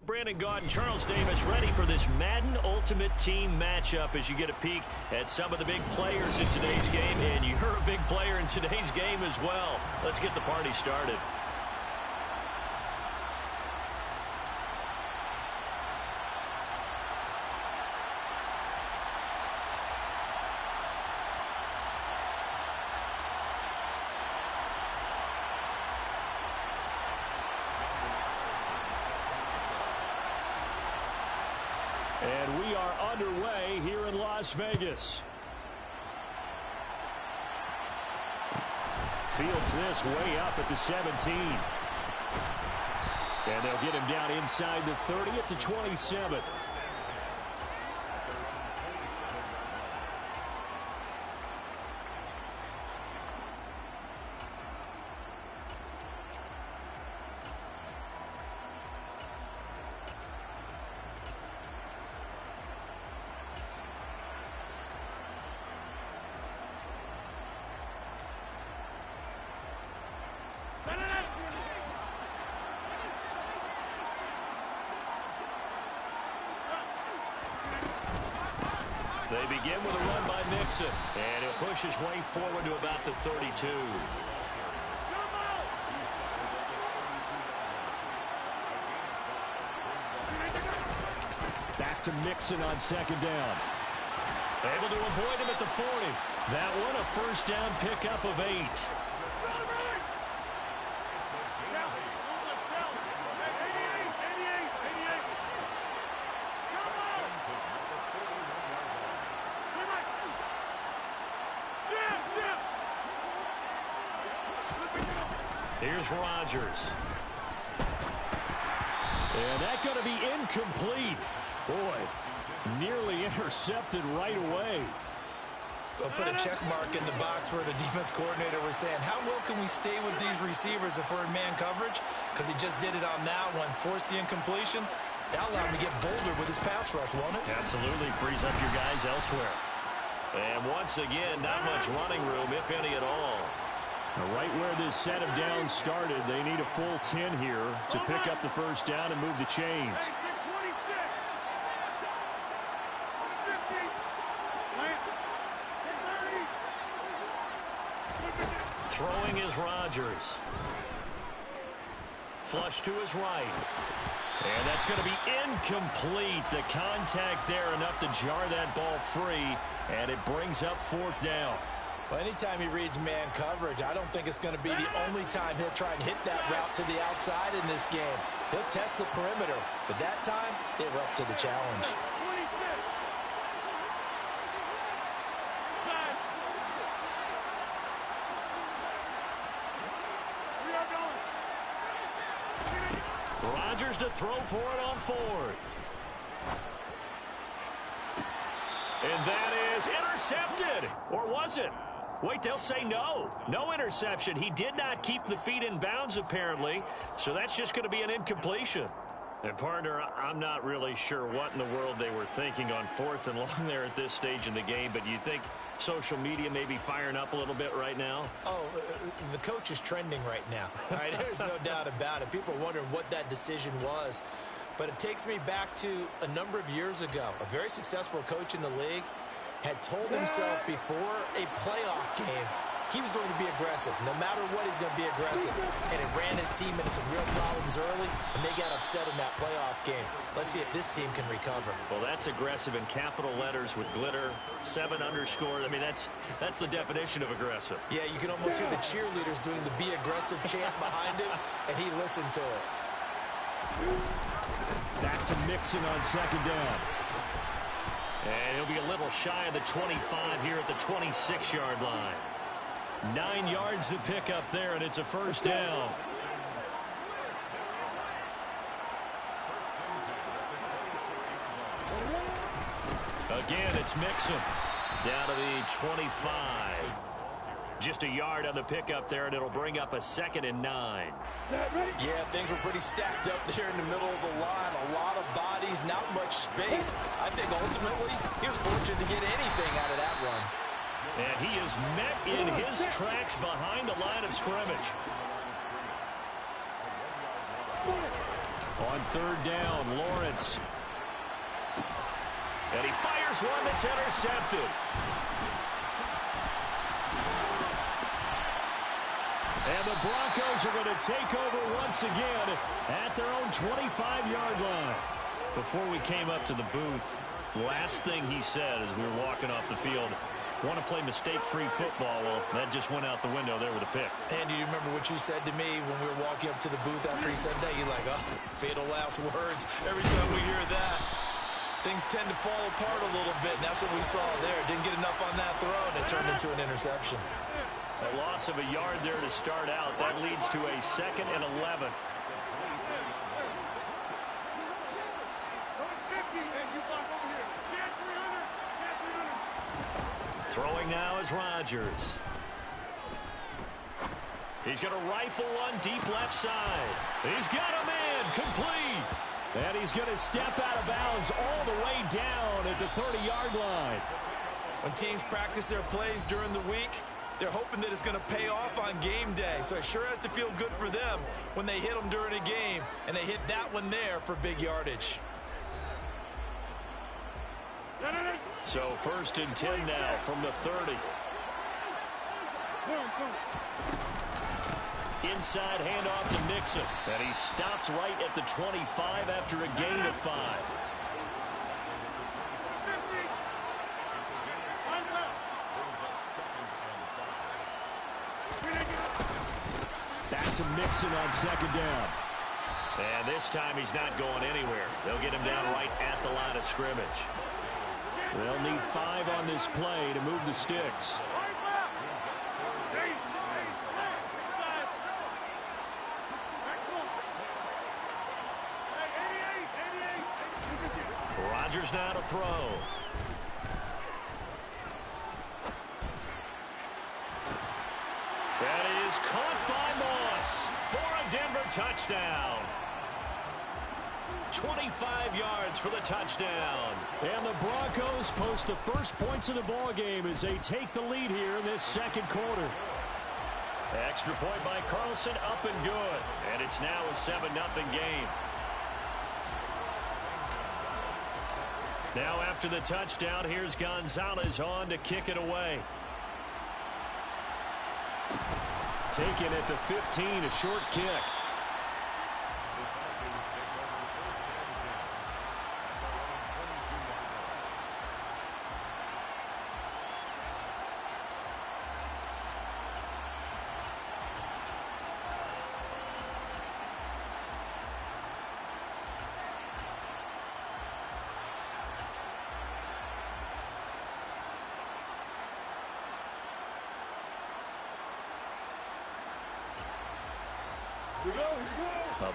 Brandon Gaudin, Charles Davis ready for this Madden Ultimate Team matchup as you get a peek at some of the big players in today's game. And you're a big player in today's game as well. Let's get the party started. And we are underway here in Las Vegas. Fields this way up at the 17. And they'll get him down inside the 30 at the 27. They begin with a run by Mixon, and he'll push his way forward to about the 32. Back to Mixon on second down. Able to avoid him at the 40. That one a first down pickup of 8. Here's Rodgers. And that's going to be incomplete. Boy, nearly intercepted right away. I'll put a check mark in the box where the defense coordinator was saying, how well can we stay with these receivers if we're in man coverage? Because he just did it on that one, forced the incompletion. That allowed him to get bolder with his pass rush, won't it? Absolutely frees up your guys elsewhere. And once again, not much running room, if any at all. Right where this set of downs started, they need a full 10 here to pick up the first down and move the chains. Throwing is Rodgers. Flush to his right. And that's going to be incomplete. The contact there enough to jar that ball free, and it brings up fourth down. Well, anytime he reads man coverage, I don't think it's going to be the only time he'll try and hit that route to the outside in this game. He'll test the perimeter, but that time, they were up to the challenge. Rodgers to throw for it on fourth. And that is intercepted. Or was it? Wait, they'll say no. No interception. He did not keep the feet in bounds, apparently. So that's just going to be an incompletion. And, partner, I'm not really sure what in the world they were thinking on fourth and long there at this stage in the game. But you think social media may be firing up a little bit right now? Oh, the coach is trending right now. All right, there's no doubt about it. People are wondering what that decision was. But it takes me back to a number of years ago. A very successful coach in the league had told himself before a playoff game he was going to be aggressive. No matter what, he's going to be aggressive. And it ran his team into some real problems early, and they got upset in that playoff game. Let's see if this team can recover. Well, that's aggressive in capital letters with glitter, 7 underscore. I mean, that's the definition of aggressive. Yeah, you can almost hear the cheerleaders doing the be aggressive chant behind him, and he listened to it. Back to Mixon on second down. And he'll be a little shy of the 25 here at the 26-yard line. 9 yards to pick up there, and it's a first down. Again, it's Mixon. Down to the 25. Just a yard on the pickup there, and it'll bring up a 2nd and 9. Yeah, things were pretty stacked up there in the middle of the line. A lot of bodies, not much space. I think ultimately he was fortunate to get anything out of that run. And he is met in his tracks behind the line of scrimmage. On third down, Lawrence. And he fires one that's intercepted. And the Broncos are going to take over once again at their own 25-yard line. Before we came up to the booth, last thing he said as we were walking off the field, want to play mistake-free football. Well, that just went out the window there with a pick. And do you remember what you said to me when we were walking up to the booth after he said that? You're like, oh, fatal last words. Every time we hear that, things tend to fall apart a little bit, and that's what we saw there. Didn't get enough on that throw, and it turned into an interception. A loss of a yard there to start out. That leads to a 2nd and 11. Throwing now is Rodgers. He's going to rifle one deep left side. He's got a man complete. And he's going to step out of bounds all the way down at the 30-yard line. When teams practice their plays during the week, they're hoping that it's going to pay off on game day. So it sure has to feel good for them when they hit them during a game, and they hit that one there for big yardage. So 1st and 10 now from the 30. Inside handoff to Mixon. And he stopped right at the 25 after a gain of 5. Back to Mixon on 2nd down. And this time he's not going anywhere. They'll get him down right at the line of scrimmage. They'll need 5 on this play to move the sticks. Rodgers now to throw. That is caught by Moss for a Denver touchdown. 25 yards for the touchdown. And the Broncos post the first points of the ball game as they take the lead here in this 2nd quarter. Extra point by Carlson, up and good. And it's now a 7-0 game. Now after the touchdown, here's Gonzalez on to kick it away. Taken at the 15, a short kick.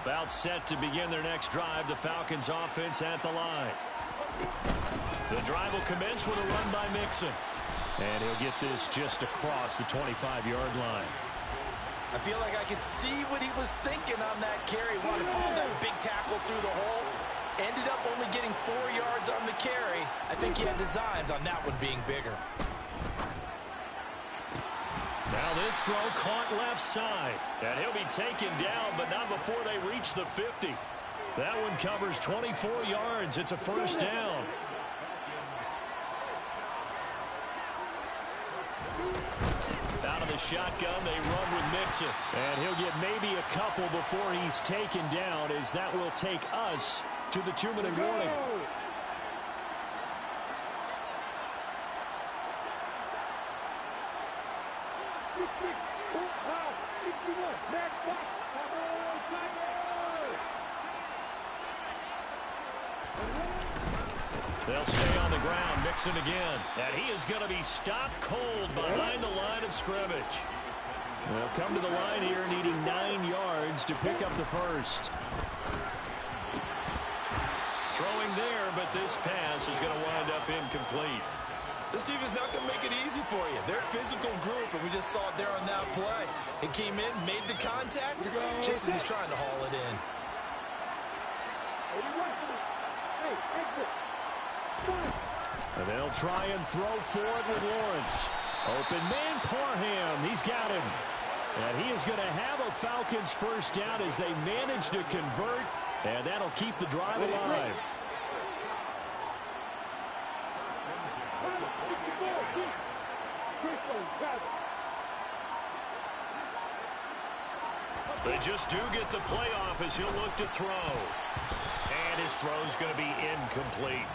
About set to begin their next drive. The Falcons offense at the line. The drive will commence with a run by Mixon. And he'll get this just across the 25-yard line. I feel like I could see what he was thinking on that carry. Wanted to pull that big tackle through the hole. Ended up only getting 4 yards on the carry. I think he had designs on that one being bigger. Now this throw caught left side. And he'll be taken down, but not before they reach the 50. That one covers 24 yards. It's a 1st down. Out of the shotgun, they run with Mixon. And he'll get maybe a couple before he's taken down, as that will take us to the 2-minute warning. They'll stay on the ground. Mixon again. And he is going to be stopped cold behind the line of scrimmage. They'll come to the line here needing 9 yards to pick up the first. Throwing there, but this pass is going to wind up incomplete. This team is not going to make it easy for you. They're a physical group, and we just saw it there on that play. It came in, made the contact, just as he's trying to haul it in. And they'll try and throw forward with Lawrence. Open man, Parham. He's got him. And he is going to have a Falcons first down as they manage to convert And that'll keep the drive alive. They just do get the playoff as he'll look to throw. And his throw's going to be incomplete.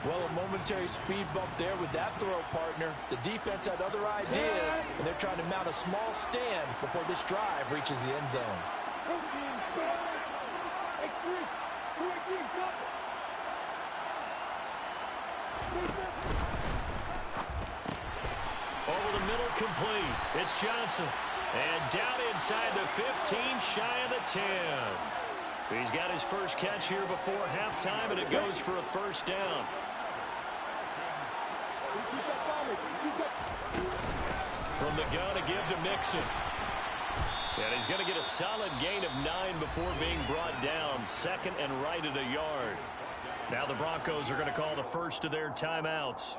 Well, a momentary speed bump there with that throw, partner. The defense had other ideas, and they're trying to mount a small stand before this drive reaches the end zone. Over the middle, complete. It's Johnson. And down inside the 15, shy of the 10. He's got his first catch here before halftime, and it goes for a first down. From the gun, a give to Mixon. And he's going to get a solid gain of 9 before being brought down. Second and right at a yard. Now the Broncos are going to call the first of their timeouts,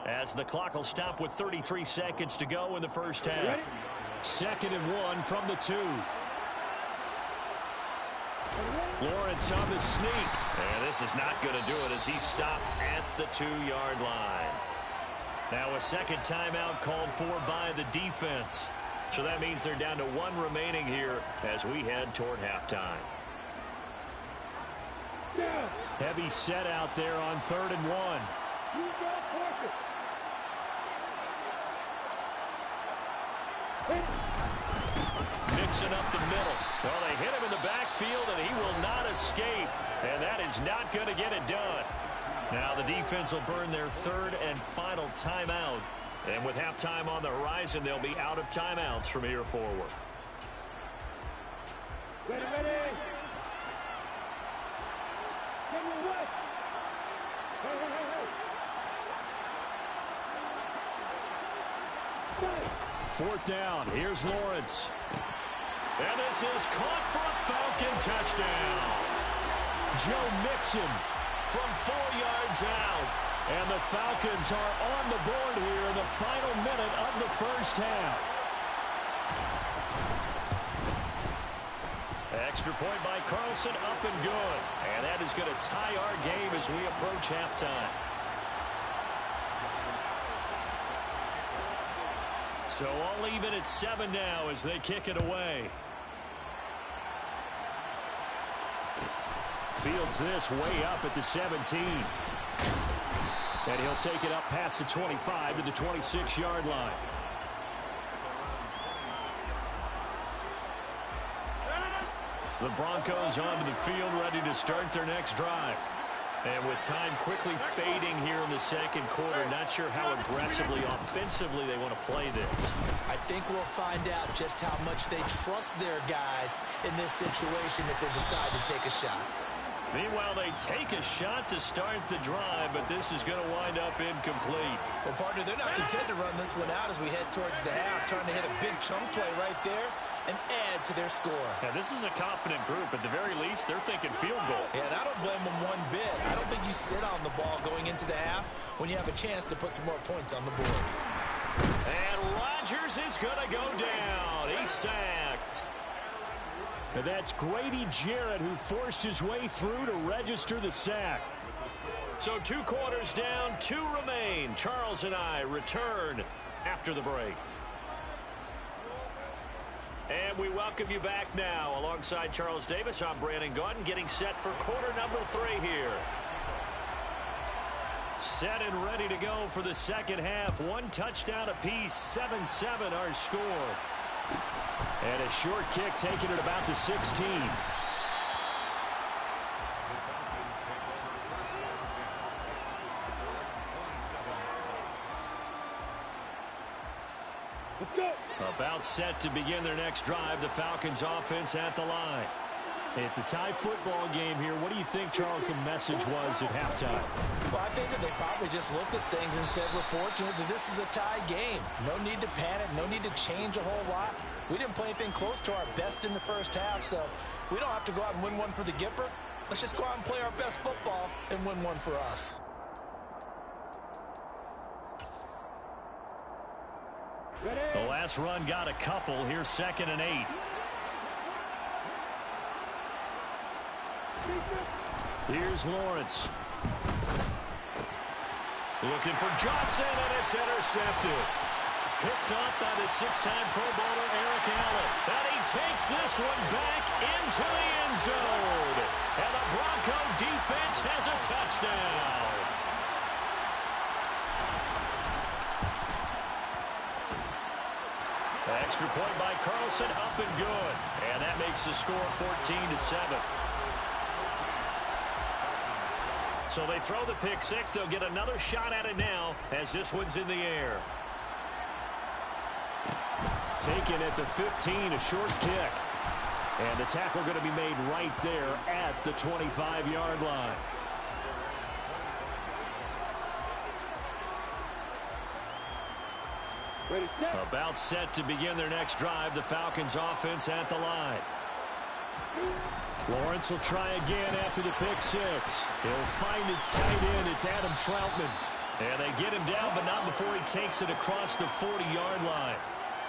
as the clock will stop with 33 seconds to go in the first half. 2nd and 1 from the 2. Lawrence on the sneak. And this is not going to do it as he stopped at the 2-yard line. Now a second timeout called for by the defense. So that means they're down to 1 remaining here as we head toward halftime. Heavy set out there on 3rd and 1. Mixing up the middle. Well, they hit him in the backfield, and he will not escape. And that is not going to get it done. Now the defense will burn their 3rd and final timeout. And with halftime on the horizon, they'll be out of timeouts from here forward. Ready. Fourth down. Here's Lawrence. And this is caught for a Falcon touchdown. Joe Mixon from 4 yards out. And the Falcons are on the board here in the final minute of the first half. Extra point by Carlson, up and good. And that is going to tie our game as we approach halftime. So all even at 7 now as they kick it away. Fields this way up at the 17. And he'll take it up past the 25 to the 26-yard line. The Broncos onto the field, ready to start their next drive. And with time quickly fading here in the second quarter, not sure how aggressively, offensively they want to play this. I think we'll find out just how much they trust their guys in this situation if they decide to take a shot. Meanwhile, they take a shot to start the drive, but this is going to wind up incomplete. Well, partner, they're not content to run this one out as we head towards the half, trying to hit a big chunk play right there and add to their score. Yeah, this is a confident group. At the very least, they're thinking field goal. Yeah, and I don't blame them one bit. I don't think you sit on the ball going into the half when you have a chance to put some more points on the board. And Rodgers is going to go down. He's sacked. And that's Grady Jarrett who forced his way through to register the sack. So 2 quarters down, 2 remain. Charles and I return after the break. And we welcome you back now. Alongside Charles Davis, I'm Brandon Gaudin, getting set for quarter number 3 here. Set and ready to go for the second half. 1 touchdown apiece, 7-7 our score. And a short kick taken at about the 16. About set to begin their next drive. The Falcons offense at the line. It's a tie football game here. What do you think, Charles, the message was at halftime? Well, I think that they probably just looked at things and said, we're fortunate that this is a tie game. No need to panic. No need to change a whole lot. We didn't play anything close to our best in the first half, so we don't have to go out and win one for the Gipper. Let's just go out and play our best football and win one for us. The last run got a couple. Here's 2nd and 8. Here's Lawrence. Looking for Johnson, and it's intercepted. Picked up by the six-time Pro Bowler Eric Allen. And he takes this one back into the end zone. And the Bronco defense has a touchdown. Extra point by Carlson, up and good. And that makes the score 14-7. So they throw the pick six. They'll get another shot at it now as this one's in the air. Taken at the 15, a short kick. And the tackle going to be made right there at the 25-yard line. About set to begin their next drive. The Falcons offense at the line. Lawrence will try again after the pick six. He'll find its tight end. It's Adam Troutman. And they get him down, but not before he takes it across the 40-yard line.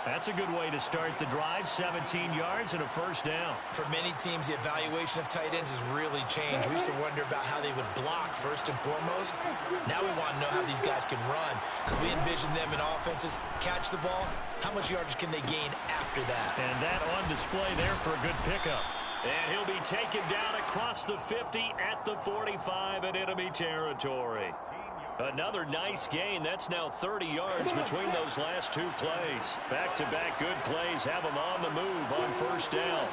That's a good way to start the drive. 17 yards and a first down. For many teams, the evaluation of tight ends has really changed. We used to wonder about how they would block first and foremost. Now we want to know how these guys can run, because we envision them in offenses catch the ball. How much yardage can they gain after that? And that on display there for a good pickup. And he'll be taken down across the 50 at the 45 in enemy territory. Another nice gain. That's now 30 yards between those last two plays. Back-to-back good plays have them on the move on first down.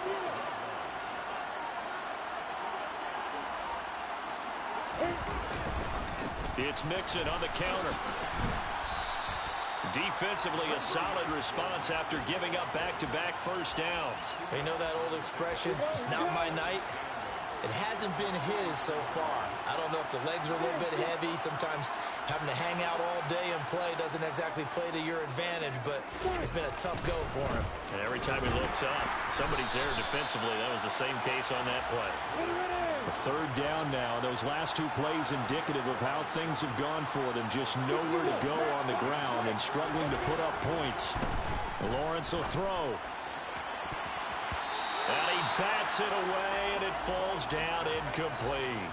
It's Mixon on the counter. Defensively, a solid response after giving up back-to-back first downs. You know that old expression, it's not my night? It hasn't been his so far. I don't know if the legs are a little bit heavy. Sometimes having to hang out all day and play doesn't exactly play to your advantage, but it's been a tough go for him. And every time he looks up, somebody's there defensively. That was the same case on that play. A third down now. Those last two plays indicative of how things have gone for them. Just nowhere to go on the ground and struggling to put up points. Lawrence will throw. And he bats it away, and it falls down incomplete.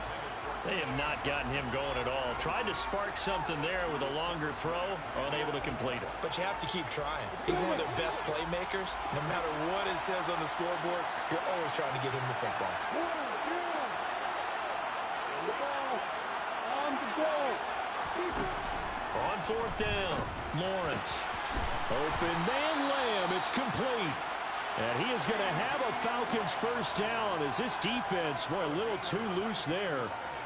They have not gotten him going at all. Tried to spark something there with a longer throw, unable to complete it. But you have to keep trying. He's one of their best playmakers. No matter what it says on the scoreboard, you're always trying to get him the football. On fourth down, Lawrence. Open man Lamb. It's complete. And he is going to have a Falcons first down as this defense, boy, a little too loose there.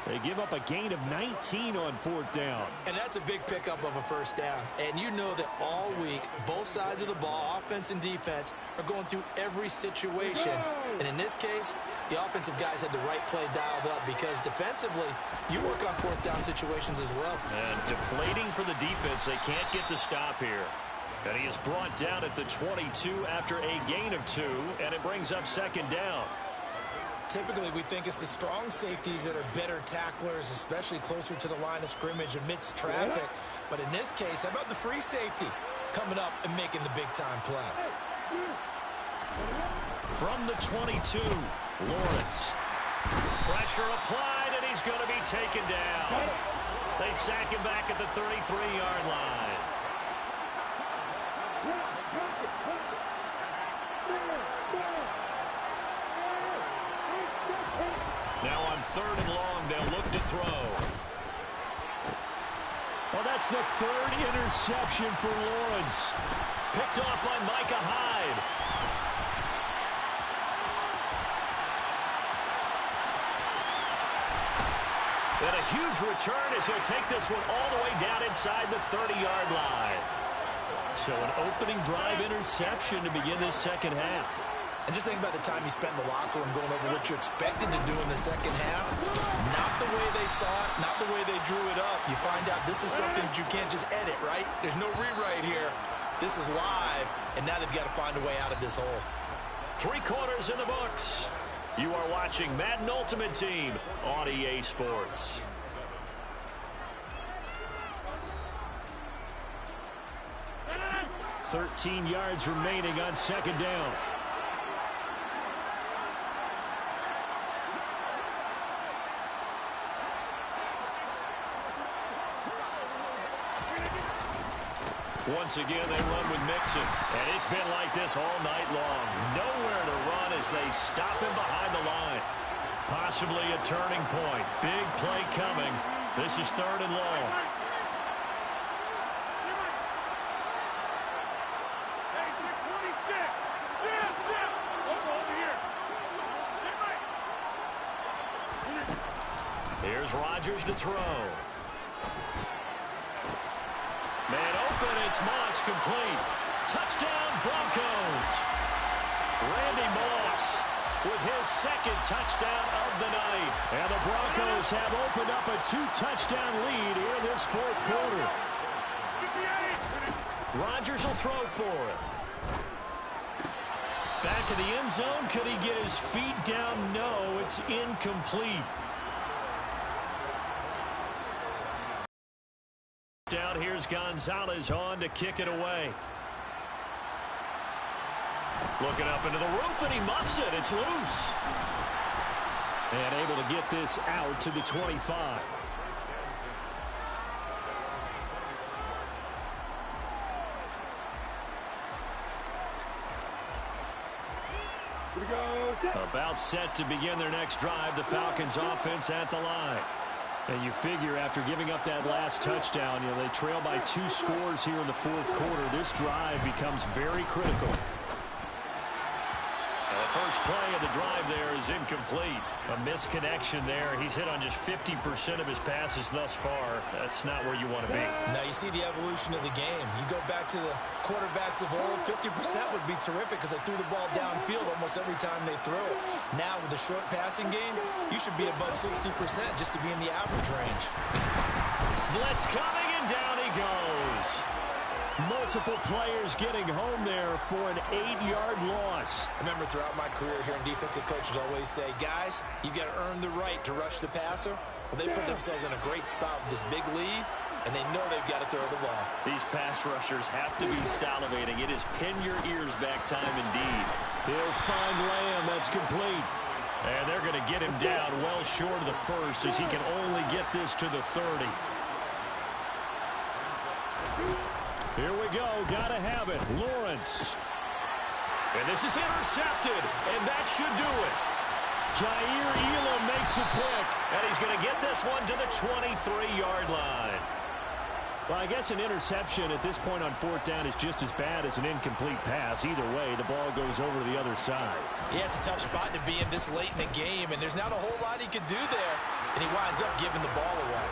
They give up a gain of 19 on fourth down. And that's a big pickup of a first down. And you know that all week, both sides of the ball, offense and defense, are going through every situation. And in this case, the offensive guys had the right play dialed up, because defensively, you work on fourth down situations as well. And deflating for the defense. They can't get the stop here. And he is brought down at the 22 after a gain of 2, and it brings up second down. Typically, we think it's the strong safeties that are better tacklers, especially closer to the line of scrimmage amidst traffic. But in this case, how about the free safety coming up and making the big-time play? From the 22, Lawrence. Pressure applied, and he's going to be taken down. They sack him back at the 33-yard line. Now on third and long, they'll look to throw. Well, that's the third interception for Lawrence. Picked off by Micah Hyde. And a huge return as he'll take this one all the way down inside the 30-yard line. So an opening drive interception to begin this second half. And just think about the time you spent in the locker room going over what you expected to do in the second half. Not the way they saw it, not the way they drew it up. You find out this is something that you can't just edit, right? There's no rewrite here. This is live, and now they've got to find a way out of this hole. 3 quarters in the books. You are watching Madden Ultimate Team on EA Sports. $13 yards remaining on second down. Once again, they run with Mixon. And it's been like this all night long. Nowhere to run as they stop him behind the line. Possibly a turning point. Big play coming. This is 3rd and long. Here's Rodgers to throw. Man open, it's Moss, complete. Touchdown, Broncos. Randy Moss with his 2nd touchdown of the night. And the Broncos have opened up a 2-touchdown lead here in this 4th quarter. Rodgers will throw for it. Back of the end zone. Could he get his feet down? No, it's incomplete. Down, here's Gonzalez on to kick it away. Looking up into the roof, and he muffs it. It's loose. And able to get this out to the 25. About set to begin their next drive. The Falcons offense at the line. And you figure after giving up that last touchdown, they trail by 2 scores here in the 4th quarter. This drive becomes very critical. And the first play of the drive there is incomplete. A misconnection there. He's hit on just 50% of his passes thus far. That's not where you want to be. Now you see the evolution of the game. You go back to the quarterbacks of old, 50% would be terrific because they threw the ball downfield almost every time they threw it. Now with the short passing game, you should be above 60% just to be in the average range. Blitz coming, and down he goes. Multiple players getting home there for an 8-yard loss. I remember throughout my career here in defensive coaches always say, guys, you got to earn the right to rush the passer. Well, they put themselves in a great spot with this big lead, and they know they've got to throw the ball. These pass rushers have to be salivating. It is pin your ears back time indeed. He'll find Lamb. That's complete. And they're going to get him down well short of the 1st as he can only get this to the 30. Here we go. Got to have it. Lawrence. And this is intercepted, and that should do it. Jair Elam makes a pick. And he's going to get this one to the 23-yard line. Well, I guess an interception at this point on 4th down is just as bad as an incomplete pass. Either way, the ball goes over to the other side. Yeah, it's a tough spot to be in this late in the game, and there's not a whole lot he could do there, and he winds up giving the ball away.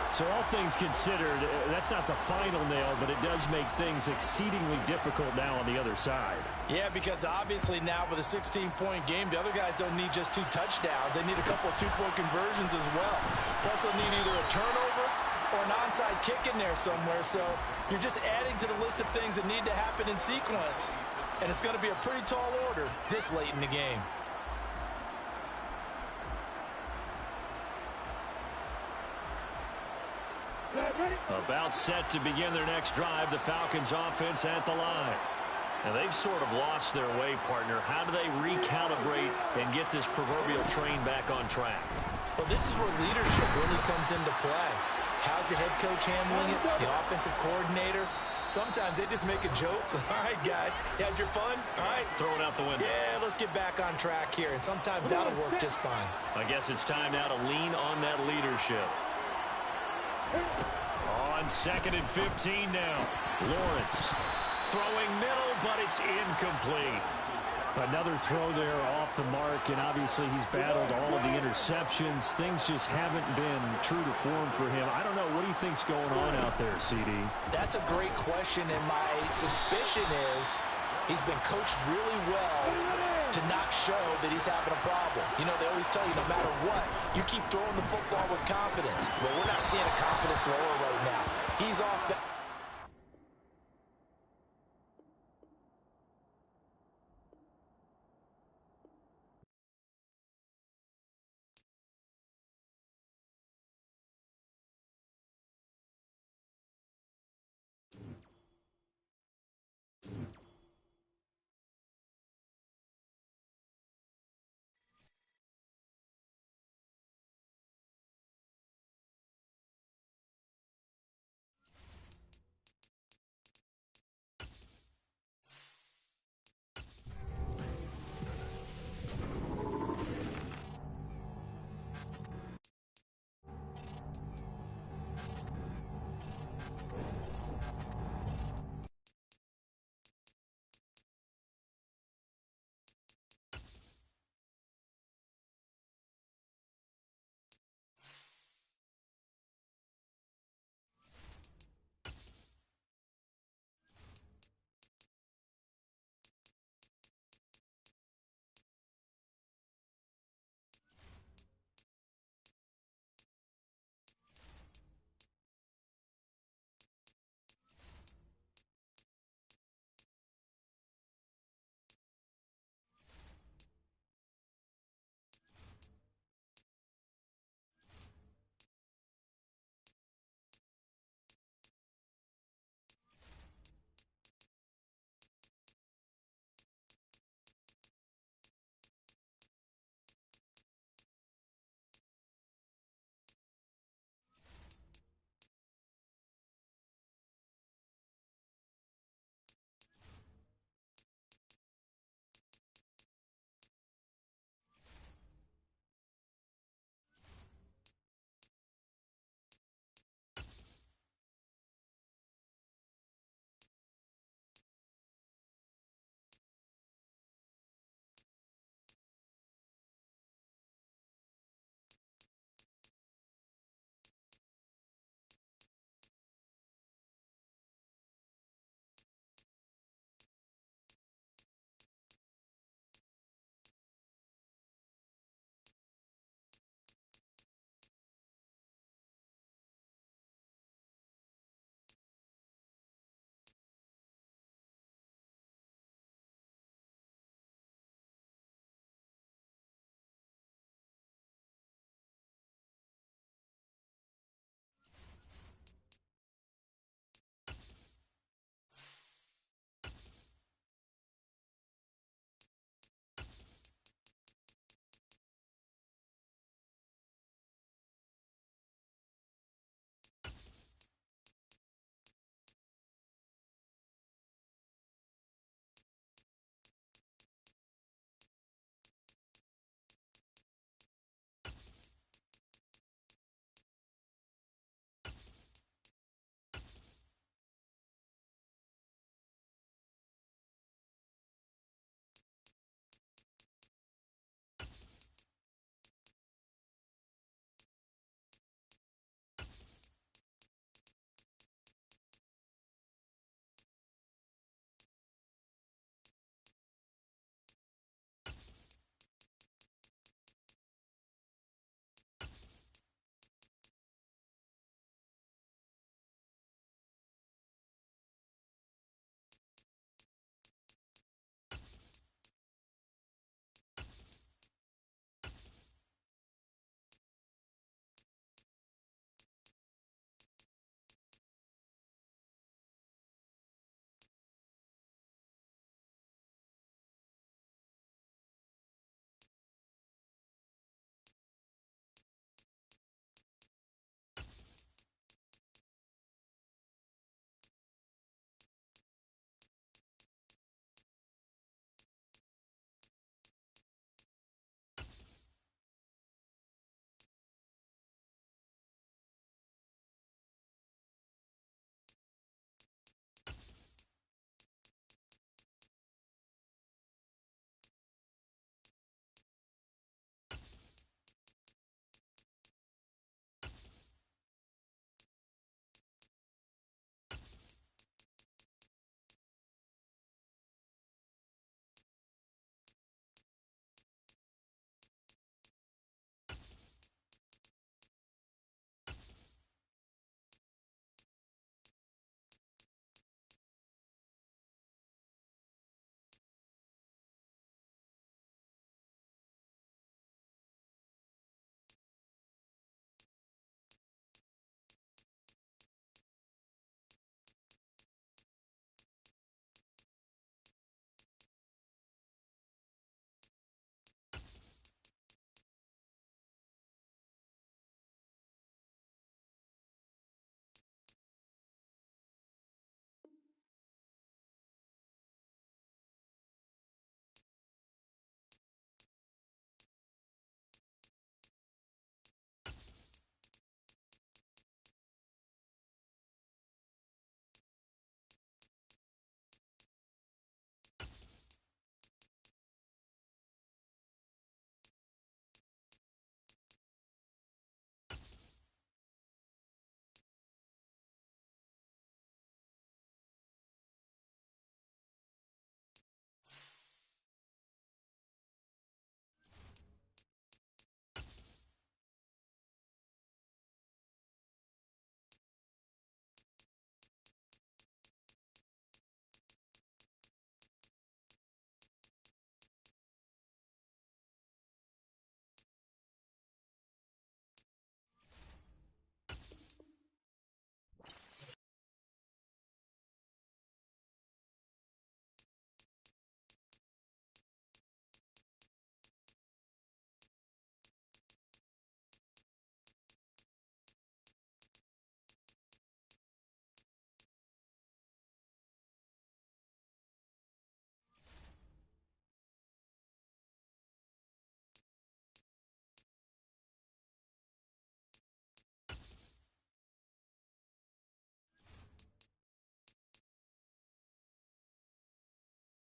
So all things considered, that's not the final nail, but it does make things exceedingly difficult now on the other side. Yeah, because obviously now with a 16-point game, the other guys don't need just 2 touchdowns. They need a couple of 2-point conversions as well. Plus they'll need either a turnover or an onside kick in there somewhere. So you're just adding to the list of things that need to happen in sequence. And it's going to be a pretty tall order this late in the game. About set to begin their next drive. The Falcons offense at the line. And they've sort of lost their way, partner. How do they recalibrate and get this proverbial train back on track? Well, this is where leadership really comes into play. How's the head coach handling it? The offensive coordinator? Sometimes they just make a joke. All right, guys, you had your fun? All right. Throw it out the window. Yeah, let's get back on track here. And sometimes that'll work just fine. I guess it's time now to lean on that leadership. On 2nd and 15 now. Lawrence throwing middle, but it's incomplete. Another throw there off the mark, and obviously he's battled all of the interceptions. Things just haven't been true to form for him. I don't know. What do you think's going on out there, CD? That's a great question, and my suspicion is he's been coached really well to not show that he's having a problem. You know, they always tell you no matter what, you keep throwing the football with confidence. Well, we're not seeing a confident thrower right now. He's off